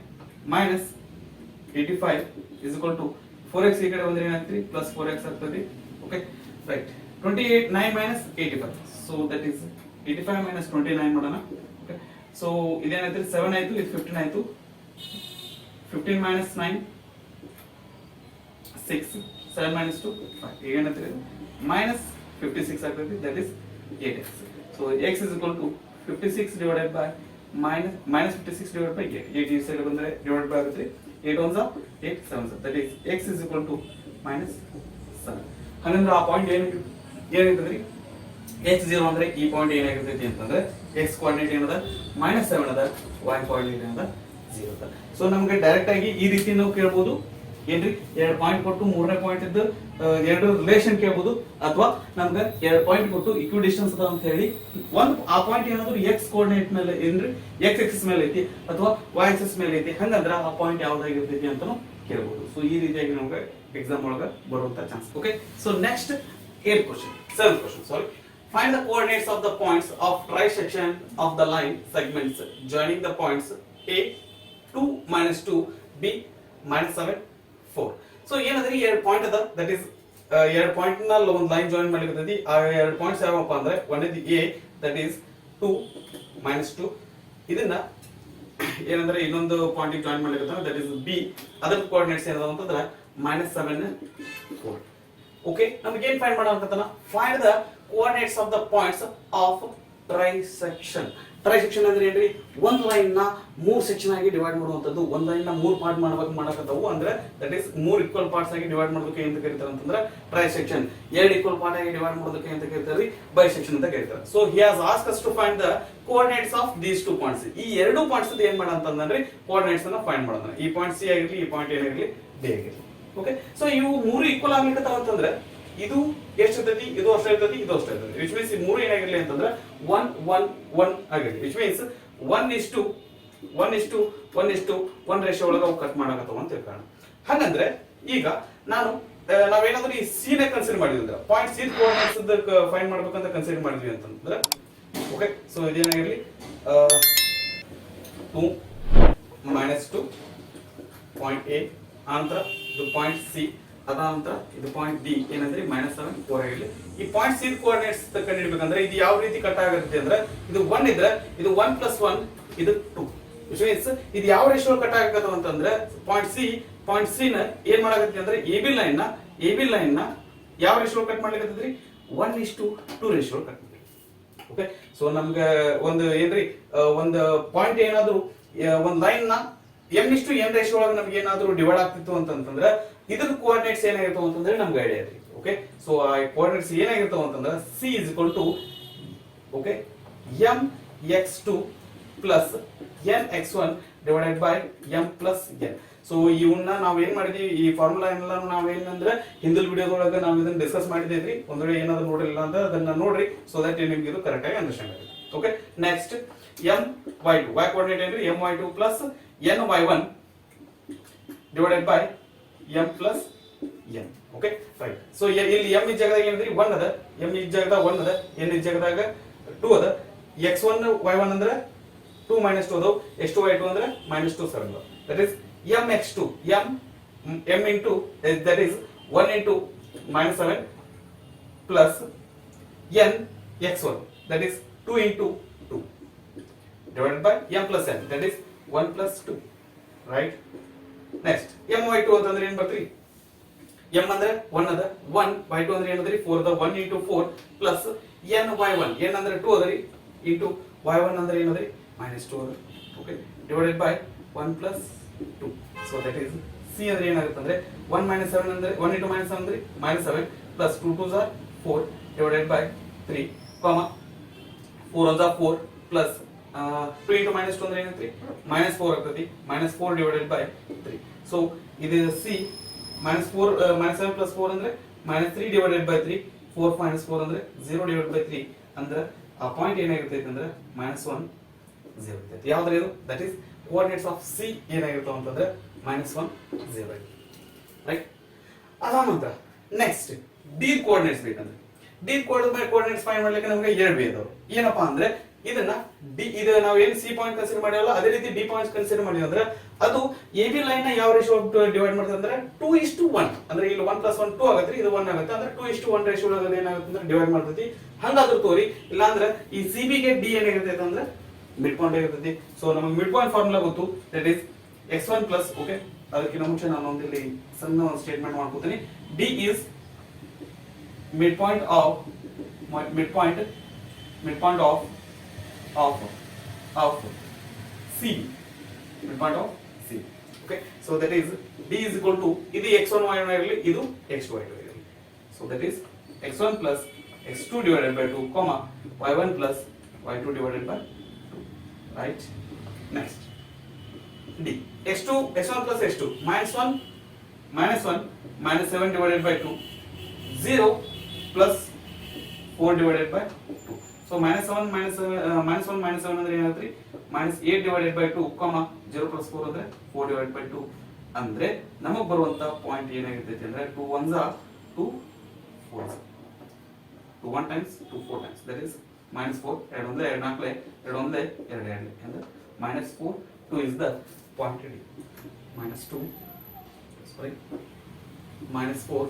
minus 85 is equal to 4x ಈ ಕಡೆ ಬಂದ್ರೆ ಏನಾಗುತ್ತೆ plus 4x ಆಗ್ತದೆ. Okay right. 29 minus 85, so that is 85 minus 29 ಮಾಡೋಣ. ಓಕೆ. ಸೊ ಇದೇನಾಯ್ತು 7 ಆಯ್ತು, ಇದು 15 ಆಯ್ತು. 15 minus 9 6, 7 minus 2 5, ಏನಾಯ್ತು minus 56 ಆಗ್ತದೆ, that is 8x. so x is equal to 56 divided by minus 56 divided by 8. 8 ಈ ಸೈಡ್ ಬಂದ್ರೆ ಡಿವೈಡ್ ಬೈ ಆಗುತ್ತೆ, 8 ones are 8 7s, that is x is equal to -7. ಹಾಗಂದ್ರೆ ಆ ಪಾಯಿಂಟ್ ಏನಾಗಿರ್ತದ್ರಿ, x0 ಅಂದ್ರೆ ಈ ಪಾಯಿಂಟ್ ಏನಾಗಿರ್ತೈತಿ ಅಂತಂದ್ರೆ x ಕೋಆರ್ಡಿನೇಟ್ ಏನದ -7 ಅದ, y ಕೋಆರ್ಡಿನೇಟ್ ಏನದ 0 ಅದ. ಸೊ ನಮಗೆ ಡೈರೆಕ್ಟ್ ಆಗಿ ಈ ರೀತಿ ನಾವು ಕೇಳಬಹುದು ಏನ್ರಿ, 2 ಪಾಯಿಂಟ್ ಕೊಟ್ಟು 3ನೇ ಪಾಯಿಂಟ್ ಇದ್ದು ಎರಡು ರಿಲೇಷನ್ ಕೇಳಬಹುದು, ಅಥವಾ ನಮ್ಗೆ 2 ಪಾಯಿಂಟ್ ಕೊಟ್ಟು ಇಕ್ವಿ ಡಿಸ್ಟೆನ್ಸ್ ಅದ ಅಂತ ಹೇಳಿ ಒಂದು ಆ ಪಾಯಿಂಟ್ ಏನಾದ್ರು x ಕೋಆರ್ಡಿನೇಟ್ ಮೇಲೆ ಏನ್ರಿ x ಆಕ್ಸಿಸ್ ಮೇಲೆ ಐತಿ ಅಥವಾ y ಆಕ್ಸಿಸ್ ಮೇಲೆ ಐತಿ, ಹಂಗಂದ್ರ ಆ ಪಾಯಿಂಟ್ ಯಾವ್ದಾಗಿರ್ತೈತಿ ಅಂತಾನು ಕೇಳಬಹುದು. ಸೊ ಈ ರೀತಿಯಾಗಿ ನಮ್ಗೆ ಎಕ್ಸಾಮ್ ಒಳಗ ಬರುವಂತ chance. Okay. So next 7th question, sorry. Find the coordinates of the points of trisection of the line segments joining the points A 2 -2 B -7 4. So ಏನಂದ್ರೆ ಎರಡು ಪಾಯಿಂಟ್ ಅದ, ದಟ್ ಇಸ್ ಎರಡು ಪಾಯಿಂಟ್ ನ ಒಂದು ಲೈನ್ ಜಾಯಿನ್ ಮಾಡ್ಲಿಕ್ಕೆ ಆ ಎರಡು points ಯಾವಪ್ಪ ಅಂದ್ರೆ ಒಂದೇದು A ದಟ್ ಈಸ್ 2 -2, ಇದನ್ನ ಏನಂದ್ರೆ ಇನ್ನೊಂದು ಪಾಯಿಂಟ್ ಜಾಯಿನ್ ಮಾಡ್ಲಿಕ್ಕೆ ದಟ್ ಇಸ್ B, ಅದರ ಕೋಆರ್ಡಿನೇಟ್ಸ್ ಏನದ ಅಂತಂದ್ರೆ -7 4. ಓಕೆ. ನಮಗೆ ಏನ್ ಫೈಂಡ್ ಮಾಡೋಣ, find the coordinates of the points of trisection. Trisection ಅಂದ್ರೆ ಏನ್ರಿ, ಒಂದ್ ಲೈನ್ ನ 3 ಸೆಕ್ಷನ್ ಆಗಿ ಡಿವೈಡ್ ಮಾಡುವಂತದ್ದು. ಒಂದ್ ಲೈನ್ ನ 3 ಪಾರ್ಟ್ ಮಾಡಕತ್ತಾವು ಅಂದ್ರೆ ದಟ್ ಇಸ್ 3 ಈಕ್ವಲ್ ಪಾರ್ಟ್ಸ್ ಆಗಿ ಡಿವೈಡ್ ಮಾಡೋದಕ್ಕೆ ಅಂತ ಕರೀತಾರೆ ಅಂತಂದ್ರೆ ಟ್ರೈಸೆಕ್ಷನ್. 2 ಈಕ್ವಲ್ ಪಾರ್ಟ್ ಆಗಿ ಡಿವೈಡ್ ಮಾಡೋದಕ್ಕೆ ಅಂತ ಕರೀತಾರೆ ಬೈಸೆಕ್ಷನ್ ಅಂತ ಕರೀತಾರೆ. So he has asked us to find the coordinates of these 2 points. ಈ ಎರಡು ಪಾಯಿಂಟ್ಸ್ ಏನ್ ಮಾಡ ಅಂತಂದ್ರೆ ಕೋಆರ್ಡಿನೇಟ್ಸ್ ಅನ್ನ ಫೈಂಡ್ ಮಾಡೋಣ. ಈ ಪಾಯಿಂಟ್ ಸಿ ಆಗಿರ್ಲಿ, ಈ ಪಾಯಿಂಟ್ ಏನಾಗಿರ್ಲಿ ಡಿ ಆಗಿರ್ಲಿ. ಓಕೆ. ಸೊ ಇವು 3 ಈಕ್ವಲ್ ಆಗ್ಲಿಕ್ಕೆ ಅಂತಂದ್ರೆ ಇದು ಎಷ್ಟು ಇರ್ತೈತಿ, ಇದು ಅಷ್ಟೇ ಇರ್ತೈತಿ, ಇದು ಅಷ್ಟೇ ಇರ್ತೈತಿ. ವಿಚ್ ಮೀನ್ಸ್ ಈ 3 ಏನಾಗಿರ್ಲಿ ಅಂತಂದ್ರೆ 1 1 1 ಆಗಿರ್ಲಿ. ವಿಚ್ ಮೀನ್ಸ್ 1:1:1 ರೇಷಿಯೋ ಒಳಗೆ ಅವು ಕಟ್ ಮಾಡಕತ್ತಾವ ಅಂತ ತಿಳ್ಕೊಳ್ಳೋಣ. ಹಾಗಂದ್ರೆ ಈಗ ನಾವೇನಾದ್ರೂ ಈ ಸಿ ನ ಕನ್ಸಿಡರ್ ಮಾಡಿದ್ರೆ ಪಾಯಿಂಟ್ ಸಿ ಕೋಆರ್ಡಿನೇಟ್ಸ್ ಫೈಂಡ್ ಮಾಡ್ಬೇಕಂತ ಕನ್ಸಿಡರ್ ಮಾಡಿದ್ವಿ ಅಂತಂದ್ರೆ ಓಕೆ. ಸೊ ಇದೇನಾಗಿರ್ಲಿ 2 -2 ಪಾಯಿಂಟ್ ಎ, ಆನಂತರ ಇದು ಪಾಯಿಂಟ್ ಸಿ, ಅದ ನಂತರ ಇದು ಪಾಯಿಂಟ್ ಡಿ ಏನಂದ್ರೆ -7 4 ಆಗಿರ್ಲಿ. ಈ ಪಾಯಿಂಟ್ ಸಿ ಕೋಆರ್ಡಿನೇಟ್ಸ್ ಕಂಡುಹಿಡಿಬೇಕಂದ್ರೆ ಇದು ಯಾವ ರೀತಿ ಕಟ್ ಆಗುತ್ತೆ ಅಂದ್ರೆ ಇದು 1 ಇದ್ರೆ ಇದು 1 + 1 ಇದು 2. ವಿಚ್ ಮೀನ್ಸ್ ಇದು ಯಾವ ರೇಷಿಯೋ ಕಟ್ ಆಗಕತ್ತವ ಅಂತಂದ್ರೆ ಪಾಯಿಂಟ್ ಸಿ ನ ಏನ್ ಮಾಡಾಕತ್ತಿ ಅಂದ್ರೆ ಎ ಬಿ ಲೈನ್ ನ ಯಾವ ರೇಷಿಯೋ ಕಟ್ ಮಾಡ್ಲಿಕ್ಕತ್ತದ್ರಿ 1:2 ರೇಷಿಯೋ ಕಟ್ ಮಾಡಿ. ಓಕೆ. ಸೊ ನಮ್ಗೆ ಒಂದು ಏನ್ರಿ ಒಂದು ಪಾಯಿಂಟ್ ಏನಾದ್ರು ಒಂದು ಲೈನ್ ನ m:n ರೇಷಿಯೋ ಒಳಗೆ ನಮ್ಗೆ ಏನಾದ್ರು ಡಿವೈಡ್ ಆಗ್ತಿತ್ತು ಅಂತಂದ್ರೆ ಇದ್ರ ಕೋಆರ್ಡಿನೇಟ್ಸ್ ಏನಾಗಿರ್ತಾವ ಅಂತಂದ್ರೆ ನಮ್ಗೆ ಐಡಿಯಾ ಇದ್ರಿ. ಓಕೆ. ಸೊ ಆ ಕೋಆರ್ಡಿನೇಟ್ಸ್ ಏನಾಗಿರ್ತಾವ ಅಂತಂದ್ರೆ c is equal to okay mx2 plus nx1 divided by m plus n. So ಇವನ್ನ ನಾವ್ ಏನ್ ಮಾಡಿದೀವಿ, ಈ ಫಾರ್ಮುಲಾ ಎಲ್ಲ ನಾವೇನಂದ್ರೆ ಹಿಂದಿನ ವಿಡಿಯೋದೊಳಗೆ ನಾವು ಇದನ್ನ ಡಿಸ್ಕಸ್ ಮಾಡಿದ್ದೇವ್ರಿ. ಒಂದ್ ವೇಳೆ ಏನಾದ್ರು ನೋಡಿಲ್ಲ ಅಂದ್ರೆ ಅದನ್ನ ನೋಡ್ರಿ, ಸೊ ದಟ್ ನಿಮ್ಗೆ ಇದು ಕರೆಕ್ಟ್ ಆಗಿ ಅಂಡರ್ಸ್ಟ್ಯಾಂಡ್ ಆಗುತ್ತೆ. Okay. Next my2 y coordinate ಏನ್ರಿ my2 plus ny1 divided by m plus n. Okay right. So ಇಲ್ಲಿ m ಈ ಜಾಗದಾಗ ಏನಂದ್ರಿ 1 ಅದ, m ಈ ಜಾಗದಾಗ 1 ಅದ, n ಈ ಜಾಗದಾಗ 2 ಅದ. x1 y1 ಅಂದ್ರೆ 2 - 2 ಅದಾವ, x2 y2 ಅಂದ್ರೆ -2 7 ಅದಾವ. That is mx2 m into that is 1 into -7 plus n x1 that is 2 into 2 divided by m plus n that is 1 plus 2, right? Next my2 ಅಂತಂದ್ರೆ ಏನು ಬರ್ತ್ರಿ, m ಅಂದ್ರೆ 1 ಅದ, 1 y2 ಅಂದ್ರೆ ಏನದರಿ 4 ಅದ, 1 into 4 plus ny1 n ಅಂದ್ರೆ 2 ಅದರಿ into y1 ಅಂದ್ರೆ ಏನದರಿ -2 ಅದ. Okay. divided by 1 plus 2. so that is c ಅಂದ್ರೆ ಏನಾಗುತ್ತೆ ಅಂದ್ರೆ 1 - 7 ಅಂದ್ರೆ 1 into -7 ಅಂದ್ರೆ -7 plus 2 2s are 4 divided by 3 comma 4 1s are 4 plus 2 into minus 2 ಅಂದ್ರೆ ಏನಂತ್ರಿ minus 4 ಆಗ್ತತಿ minus 4 divided by 3 so ಇದು c minus 4 minus 7 plus 4 ಅಂದ್ರೆ minus 3 divided by 3 4 minus 4 ಅಂದ್ರೆ 0 divided by 3 ಅಂದ್ರೆ ಆ ಪಾಯಿಂಟ್ ಏನಾಗಿರ್ತೈತೆ ಅಂದ್ರೆ minus 1 0 ಇರ್ತೈತೆ ಯಾವ್ದ್ರ ಇದು that is coordinates of c ಏನಾಗಿರ್ತಾವ ಅಂತಂದ್ರೆ minus 1 0 ರೈಟ್ ಅದಾದ ನಂತರ ನೆಕ್ಸ್ಟ್ d ಕೋಆರ್ಡಿನೇಟ್ಸ್ ಬೇಕಂದ್ರೆ d ಕೋಆರ್ಡಿನೇಟ್ಸ್ ಫೈಂಡ್ ಮಾಡ್ಲಿಕ್ಕೆ ನಮಗೆ ಎರಡು ವೇ ಇದಾವೆ ಏನಪ್ಪಾ ಅಂದ್ರೆ ಇದನ್ನ ಇದು ನಾವು ಏನು ಸಿ ಪಾಯಿಂಟ್ ಕನ್ಸಿಡರ್ ಮಾಡಿವಲ್ಲ ಅದೇ ರೀತಿ ಡಿ ಪಾಯಿಂಟ್ ಕನ್ಸಿಡರ್ ಮಾಡಿವಿ ಅಂದ್ರೆ ಅದು ಎ ಬಿ ಲೈನ್ ನ ಯಾವ ರೇಷಿಯೋ ಡಿವೈಡ್ ಮಾಡ್ತದೆ ಅಂದ್ರೆ 2:1 ಅಂದ್ರೆ ಇಲ್ಲಿ 1 + 1 2 ಆಗುತ್ತೆ ಇದು 1 ಆಗುತ್ತೆ ಅಂದ್ರೆ 2:1 ರೇಷಿಯೋ ಒಳಗೆ ಏನಾಗುತ್ತೆ ಅಂದ್ರೆ ಡಿವೈಡ್ ಮಾಡ್ತೈತಿ ಹಂಗಾದ್ರೂ ತೋರಿ ಇಲ್ಲ ಅಂದ್ರೆ ಈ ಸಿ ಬಿ ಗೆ ಡಿ ಏನಾಗಿರ್ತೈತೆ ಅಂದ್ರೆ ಮಿಡ್ ಪಾಯಿಂಟ್ ಆಗಿರ್ತೈತಿ ಸೊ ನಮಗೆ ಮಿಡ್ ಪಾಯಿಂಟ್ ಫಾರ್ಮುಲಾ ಗೊತ್ತು that is x1 plus okay ಅದಕ್ಕಿಂತ ಮುಂಚೆ ನಾನು ಒಂದಿಲ್ಲಿ ಸಣ್ಣ ಒಂದು ಸ್ಟೇಟ್ಮೆಂಟ್ ಮಾಡ್ಕೊತೀನಿ D is mid point of C, midpoint of C. Okay, so that is D is equal to ಇದು x1 y1 ಆಗಿರಲಿ ಇದು x2 y2 ಆಗಿರಲಿ. So that is x1 plus x2 divided by 2, comma y1 plus y2 divided by 2. Right? Next, D x1 plus x2 minus 1 minus 7 divided by 2 0 plus 4 divided by 2. So minus 1 minus 7 ಅಂದ್ರೆ ಏನಾಗುತ್ತೆ minus 8 divided by 2 comma 0 plus 4 ಅಂದ್ರೆ 4 divided by 2 ಅಂದ್ರೆ ನಮಗೆ ಬರುವಂತ point ಏನಾಗಿರ್ತೈತೆ ಅಂದ್ರೆ 2 1s are 2 4s 2 1 times 2 4 times that is minus 4 2 1 2 4 2 1 2 2 ಅಂದ್ರೆ minus 4 2 is the point D minus 2 sorry minus 4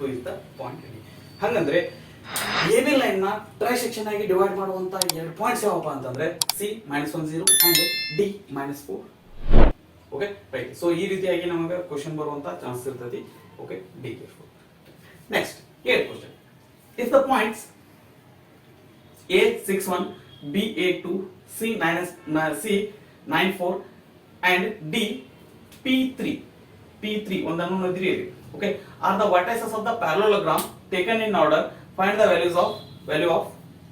2 is the point D ಹಾಗಂದ್ರೆ a b line ನ trisection ಆಗಿ divide ಮಾಡುವಂತ ಎರಡು ಪಾಯಿಂಟ್ಸ್ ಯಾವಪ್ಪ ಅಂತಂದ್ರೆ c -10 and d -4 okay right so ಈ ರೀತಿಯಾಗಿ ನಮಗೆ ಕ್ವೆಶ್ಚನ್ ಬರುವಂತ ಚಾನ್ಸ್ ಇರ್ತೈತಿ okay be careful next year question if the points a 6 1 b 8 2 c 9 4 and d p3 ಒಂದನ್ನು ನೋಡಿದ್ರಿ okay are the vertices of the parallelogram taken in order find the value of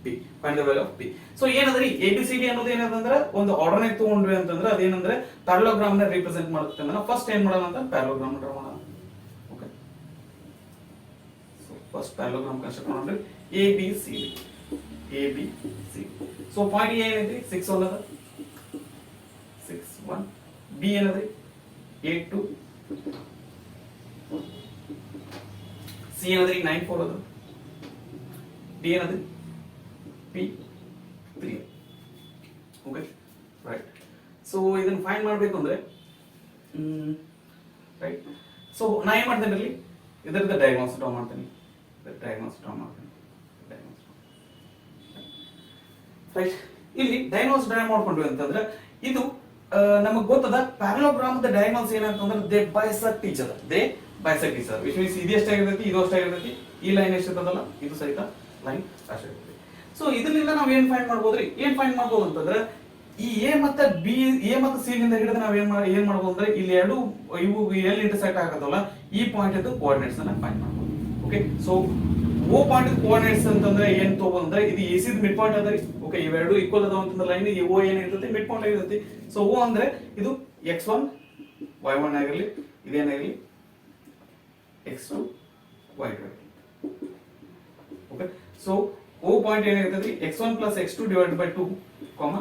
p find the value of p so ಏನಂದ್ರೆ abcd ಅನ್ನೋದು ಏನಂದ್ರೆ ಒಂದು order ನ ತಗೊಂಡ್ವಿ ಅಂತಂದ್ರೆ ಅದೇನಂದ್ರೆ ಪ್ಯಾರಲೋಗ್ರಾಮ್ ನ ರಿಪ್ರೆಸೆಂಟ್ ಮಾಡುತ್ತೆ ಅಂದ್ರೆ ಫಸ್ಟ್ ಏನ್ ಮಾಡೋಣ ಅಂತ ಪ್ಯಾರಲೋಗ್ರಾಮ್ ಡ್ರಾ ಮಾಡೋಣ okay so first parallelogram construct ಮಾಡೋಣ abcd ಸೊ ಪಾಯಿಂಟ್ ಎ ಏನೈತಿ 6 1 ಅದ 6 1 b ಏನೈತಿ 8 2 c ಏನೈತಿ 9 4 ಅದ ಡಿ ಏನದು p3 ಓಕೆ ರೈಟ್ ಸೊ ಇದನ್ನ ಫೈಂಡ್ ಮಾಡಬೇಕು ಅಂದ್ರೆ ರೈಟ್ ಸೊ ನಾ ಏನು ಮಾಡ್ತೇನೆ ಇಲ್ಲಿ ಇದರದ ಡಯಾಗ್ನೋಸ್ ಡ್ರಾ ಮಾಡ್ತೀನಿ ರೈಟ್ ಇಲ್ಲಿ ಡಯಾಗ್ನೋಸ್ ಡ್ರಾ ಮಾಡ್ಕೊಂಡ್ವಿ ಅಂತಂದ್ರೆ ಇದು ನಮಗೆ ಗೊತ್ತದ ಪ್ಯಾರಲೋಗ್ರಾಮ್ ದ ಡಯಾಗ್ನೋಸ್ ಏನಂತಂದ್ರೆ they bisect each other which means ಇದು ಎಷ್ಟಾಗಿರ್ತೈತಿ ಇದು ಅಷ್ಟಾಗಿರ್ತೈತಿ ಈ ಲೈನ್ ಎಷ್ಟಿರ್ತದಲ್ಲ ಇದು ಸಹಿತ ಲೈನ್ ಅಷ್ಟೇ ಸೊ ಇದರಿಂದ ನಾವು ಏನ್ ಫೈಂಡ್ ಮಾಡ್ಬೋದು ಅಂತಂದ್ರೆ ಈ ಎ ಮತ್ತೆ ಬಿ ಎ ಮತ್ತೆ ಸಿ ನಿಂದ ಹಿಡಿದು ನಾವು ಏನ್ ಮಾಡ್ಬೋದು ಅಂದ್ರೆ ಇಲ್ಲಿ ಎರಡು ಇವು ಎಲ್ಲಿ ಇಂಟರ್ಸೆಕ್ಟ್ ಆಗತ್ತಲ್ಲ ಈ ಪಾಯಿಂಟ್ ಅದು ಕೋಆರ್ಡಿನೇಟ್ಸ್ ಅನ್ನ ಫೈಂಡ್ ಮಾಡ್ಬೋದು okay so o point coordinates ಅಂತಂದ್ರೆ ಏನ್ ತಗೋಬಹುದು ಅಂದ್ರೆ ಇದು ಎ ಸಿ ಮಿಡ್ ಪಾಯಿಂಟ್ ಅದರಿ ಓಕೆ ಇವೆರಡು ಈಕ್ವಲ್ ಅದಾವ ಅಂತಂದ್ರೆ ಲೈನ್ ಈ ಓ ಏನಿರ್ತೈತಿ ಮಿಡ್ ಪಾಯಿಂಟ್ ಆಗಿರ್ತೈತಿ ಸೊ ಓ ಅಂದ್ರೆ ಇದು x1 y1 ಆಗಿರಲಿ ಇದೇನಾಗಿರಲಿ x2 y2 okay so O point ಏನಾಗಿರ್ತದೆ x1 plus x2 divided by 2, comma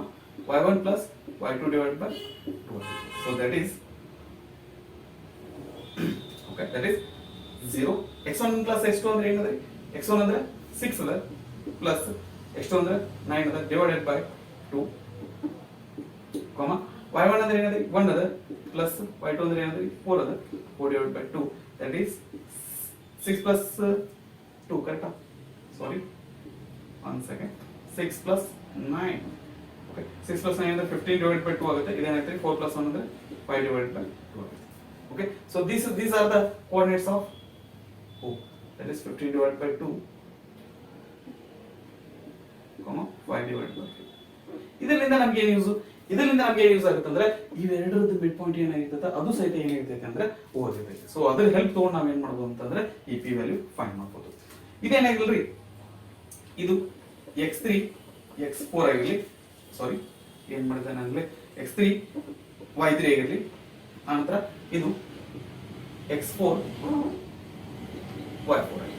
y1 plus y2 divided by 2. So that is okay, that is 0. x1 plus x2 ಅಂದ್ರೆ ಏನಂದ್ರೆ x1 ಅಂದ್ರೆ 6 ಅದ plus x2 ಅಂದ್ರೆ 9 ಅದ divided by 2, comma y1 ಅಂದ್ರೆ ಏನಂದ್ರೆ 1 ಅದ plus y2 ಅಂದ್ರೆ ಏನಂದ್ರೆ 4 ಅದ 4 divided by 2, that is 6 plus 2 correct? Sorry, 1 second. 6 plus 9. Okay, 6 plus 9 is 15 divided by 2 ಆಗುತ್ತೆ. ಇದೇನಾಗುತ್ತೆ 4 plus 1 ಅಂದ್ರೆ 5 divided by 2 ಆಗುತ್ತೆ. Okay, so these are the coordinates of O. That is 15 divided by 2, comma 5 divided by 2. ಇದರಿಂದ ನಮಗೆ ಏನು use ಆಗುತ್ತೆ ಅಂದ್ರೆ ಇವೆರಡರದ್ದು mid point ಏನಾಗಿರುತ್ತೆ ಅದು ಸಹಿತ ಏನಾಗಿರುತ್ತೆ ಅಂದ್ರೆ O ಆಗಿರುತ್ತೆ. ಸೊ ಅದರ ಹೆಲ್ಪ್ ತಗೊಂಡು ನಾವು ಏನು ಮಾಡಬಹುದು ಅಂತಂದ್ರೆ ಈ p ವ್ಯಾಲ್ಯೂ ಫೈಂಡ್ ಮಾಡಬಹುದು. ಇದೇನಾಗಿಲ್ರಿ, ಇದು x3 x4 ಆಗಿರ್ಲಿ, ಸಾರಿ ಏನ್ ಮಾಡಿದೆ ನಾನಲ್ಲಿ, x3 y3 ಆಗಿರ್ಲಿ, ಆನಂತರ ಇದು x4 y4 ಆಗಿ,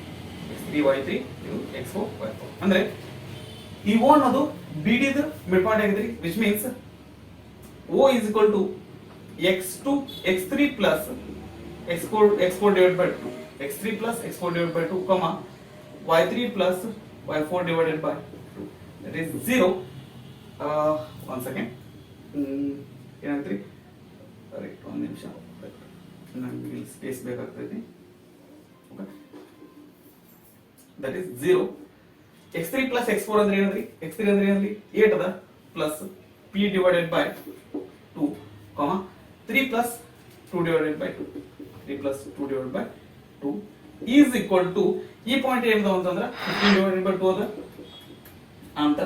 x3 y3 ಇದು x4 y4. ಅಂದ್ರೆ ಈ O ಅನ್ನೋದು BD ದ ಮಿಡ್ ಪಾಯಿಂಟ್ ಆಗಿದ್ರಿ, which means O is equal to x3 plus x4 divided by 2, x3 plus x4 divided by 2, comma y3 plus y4 divided by 2, that is 0. One second, ಏನಂತ್ರಿ, right, ಒಂದು ನಿಮಿಷ, ನನಗೆ ಇಲ್ಲಿ space ಬೇಕಾಗ್ತೈತಿ. Okay, that is 0. x3 plus x4 ಅಂದ್ರೆ ಏನಂದ್ರಿ, x3 ಅಂದ್ರೆ ಏನಂದ್ರಿ 8 ಅದ, plus p divided by 2, comma 3 plus 2 divided by 2, 3 plus 2 divided by 2 is equal to, ಈ ಪಾಯಿಂಟ್ ಏನದ ಅಂತಂದ್ರೆ 15 divided by 2 ಅದ, ಅಂತ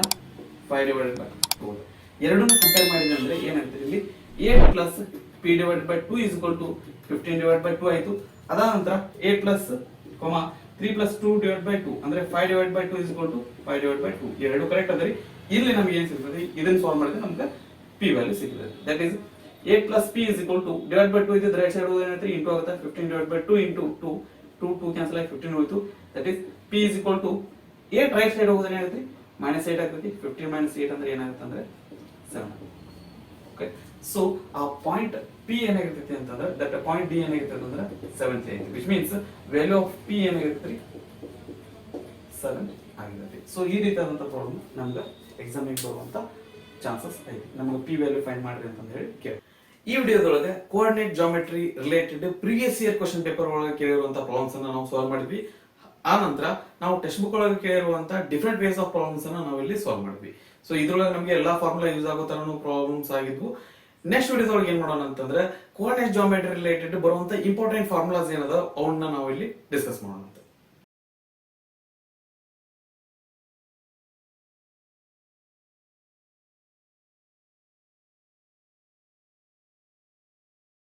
5 divided by 2 ಅದ. ಎರಡನ್ನು ಕಂಪೇರ್ ಮಾಡಿದ್ರೆ ಅಂದ್ರೆ ಏನಾಗ್ತದೆ ಇಲ್ಲಿ 8 plus p divided by 2 is equal to 15 divided by 2 ಆಯ್ತು. ಅದ ನಂತರ 8 plus, 3 plus 2 divided by 2 ಅಂದ್ರೆ 5 divided by 2 is equal to 5 divided by 2. ಎರಡು ಕರೆಕ್ಟ್ ಅದರಿ. ಇಲ್ಲಿ ನಮಗೆ ಏನು ಸಿಗ್ತದೆ, ಇದನ್ನ ಸಾಲ್ವ್ ಮಾಡಿದ್ರೆ ನಮಗೆ p ವ್ಯಾಲ್ಯೂ ಸಿಗ್ತದೆ. That is 8 plus p is equal to, divide by 2 ಇದೆ, ರೈಟ್ ಸೈಡ್ ಹೋದ್ರೆ ಏನಾಯ್ತು ಇಂಟು ಆಗುತ್ತೆ, 15 divided by 2 into 2, 2 ಕ್ಯಾನ್ಸಲ್ ಆಗಿ 15 ಹೋಯ್ತು. That is p is equal to 8 right side ಹೋದ್ರೆ ಏನಾಗುತ್ತೆ -8 ಆಗ್ತೈತಿ. 15 - 8 ಅಂದ್ರೆ ಏನಾಗುತ್ತೆ ಅಂದ್ರೆ 7. ಓಕೆ, ಸೊ ಆ ಪಾಯಿಂಟ್ p ಏನಾಗಿರ್ತೈತಿ ಅಂತಂದ್ರೆ, ದಟ್ ಪಾಯಿಂಟ್ d ಏನಾಗಿರ್ತೈತಿ ಅಂದ್ರೆ 7 ಐತಿ, which means value of p ಏನಾಗಿರ್ತೈತಿ 7 ಆಗಿರುತ್ತೆ. ಸೊ ಈ ರೀತಿಯಾದಂತ ಪ್ರಾಬ್ಲಮ್ ನಮ್ಗೆ ಎಕ್ಸಾಮಿಗೆ ಬರುವಂತ ಚಾನ್ಸಸ್ ಐತಿ. ನಮಗೆ p ವ್ಯಾಲ್ಯೂ ಫೈಂಡ್ ಮಾಡ್ರಿ ಅಂತ ಹೇಳಿ ಕೇಳಿ. ಈ ವಿಡಿಯೋದೊಳಗೆ coordinate geometry related previous year question paper ಒಳಗೆ ಕೇಳಿರುವಂತ ಪ್ರಾಬ್ಲಮ್ಸ್ ಅನ್ನ ನಾವು ಸಾಲ್ವ್ ಮಾಡಿದ್ವಿ. ಆ ನಂತರ ನಾವು ಟೆಕ್ಸ್ಟ್ ಬುಕ್ ಒಳಗೆ ಕೇಳಿರುವಂತ ಡಿಫರೆಂಟ್ ವೇಸ್ ಆಫ್ ಪ್ರಾಬ್ಲಮ್ಸ್ ಅನ್ನ ನಾವು ಇಲ್ಲಿ ಸಾಲ್ವ್ ಮಾಡಿದ್ವಿ. ಸೊ ಇದ್ರೊಳಗೆ ನಮಗೆ ಎಲ್ಲಾ ಫಾರ್ಮುಲಾ ಯೂಸ್ ಆಗೋ ತರ ಪ್ರಾಬ್ಲಮ್ಸ್ ಆಗಿದ್ವು. ನೆಕ್ಸ್ಟ್ ವಿಡಿಯೋದೊಳಗೆ ಏನ್ ಮಾಡೋಣ ಅಂತಂದ್ರೆ, ಕೋಆರ್ಡಿನೇಟ್ ಜಾಮೆಟ್ರಿ ರಿಲೇಟೆಡ್ ಬರುವಂತ ಇಂಪಾರ್ಟೆಂಟ್ ಫಾರ್ಮುಲಾಸ್ ಏನದ ಅವನ್ನ ನಾವು ಇಲ್ಲಿ ಡಿಸ್ಕಸ್ ಮಾಡೋಣ ಅಂತ.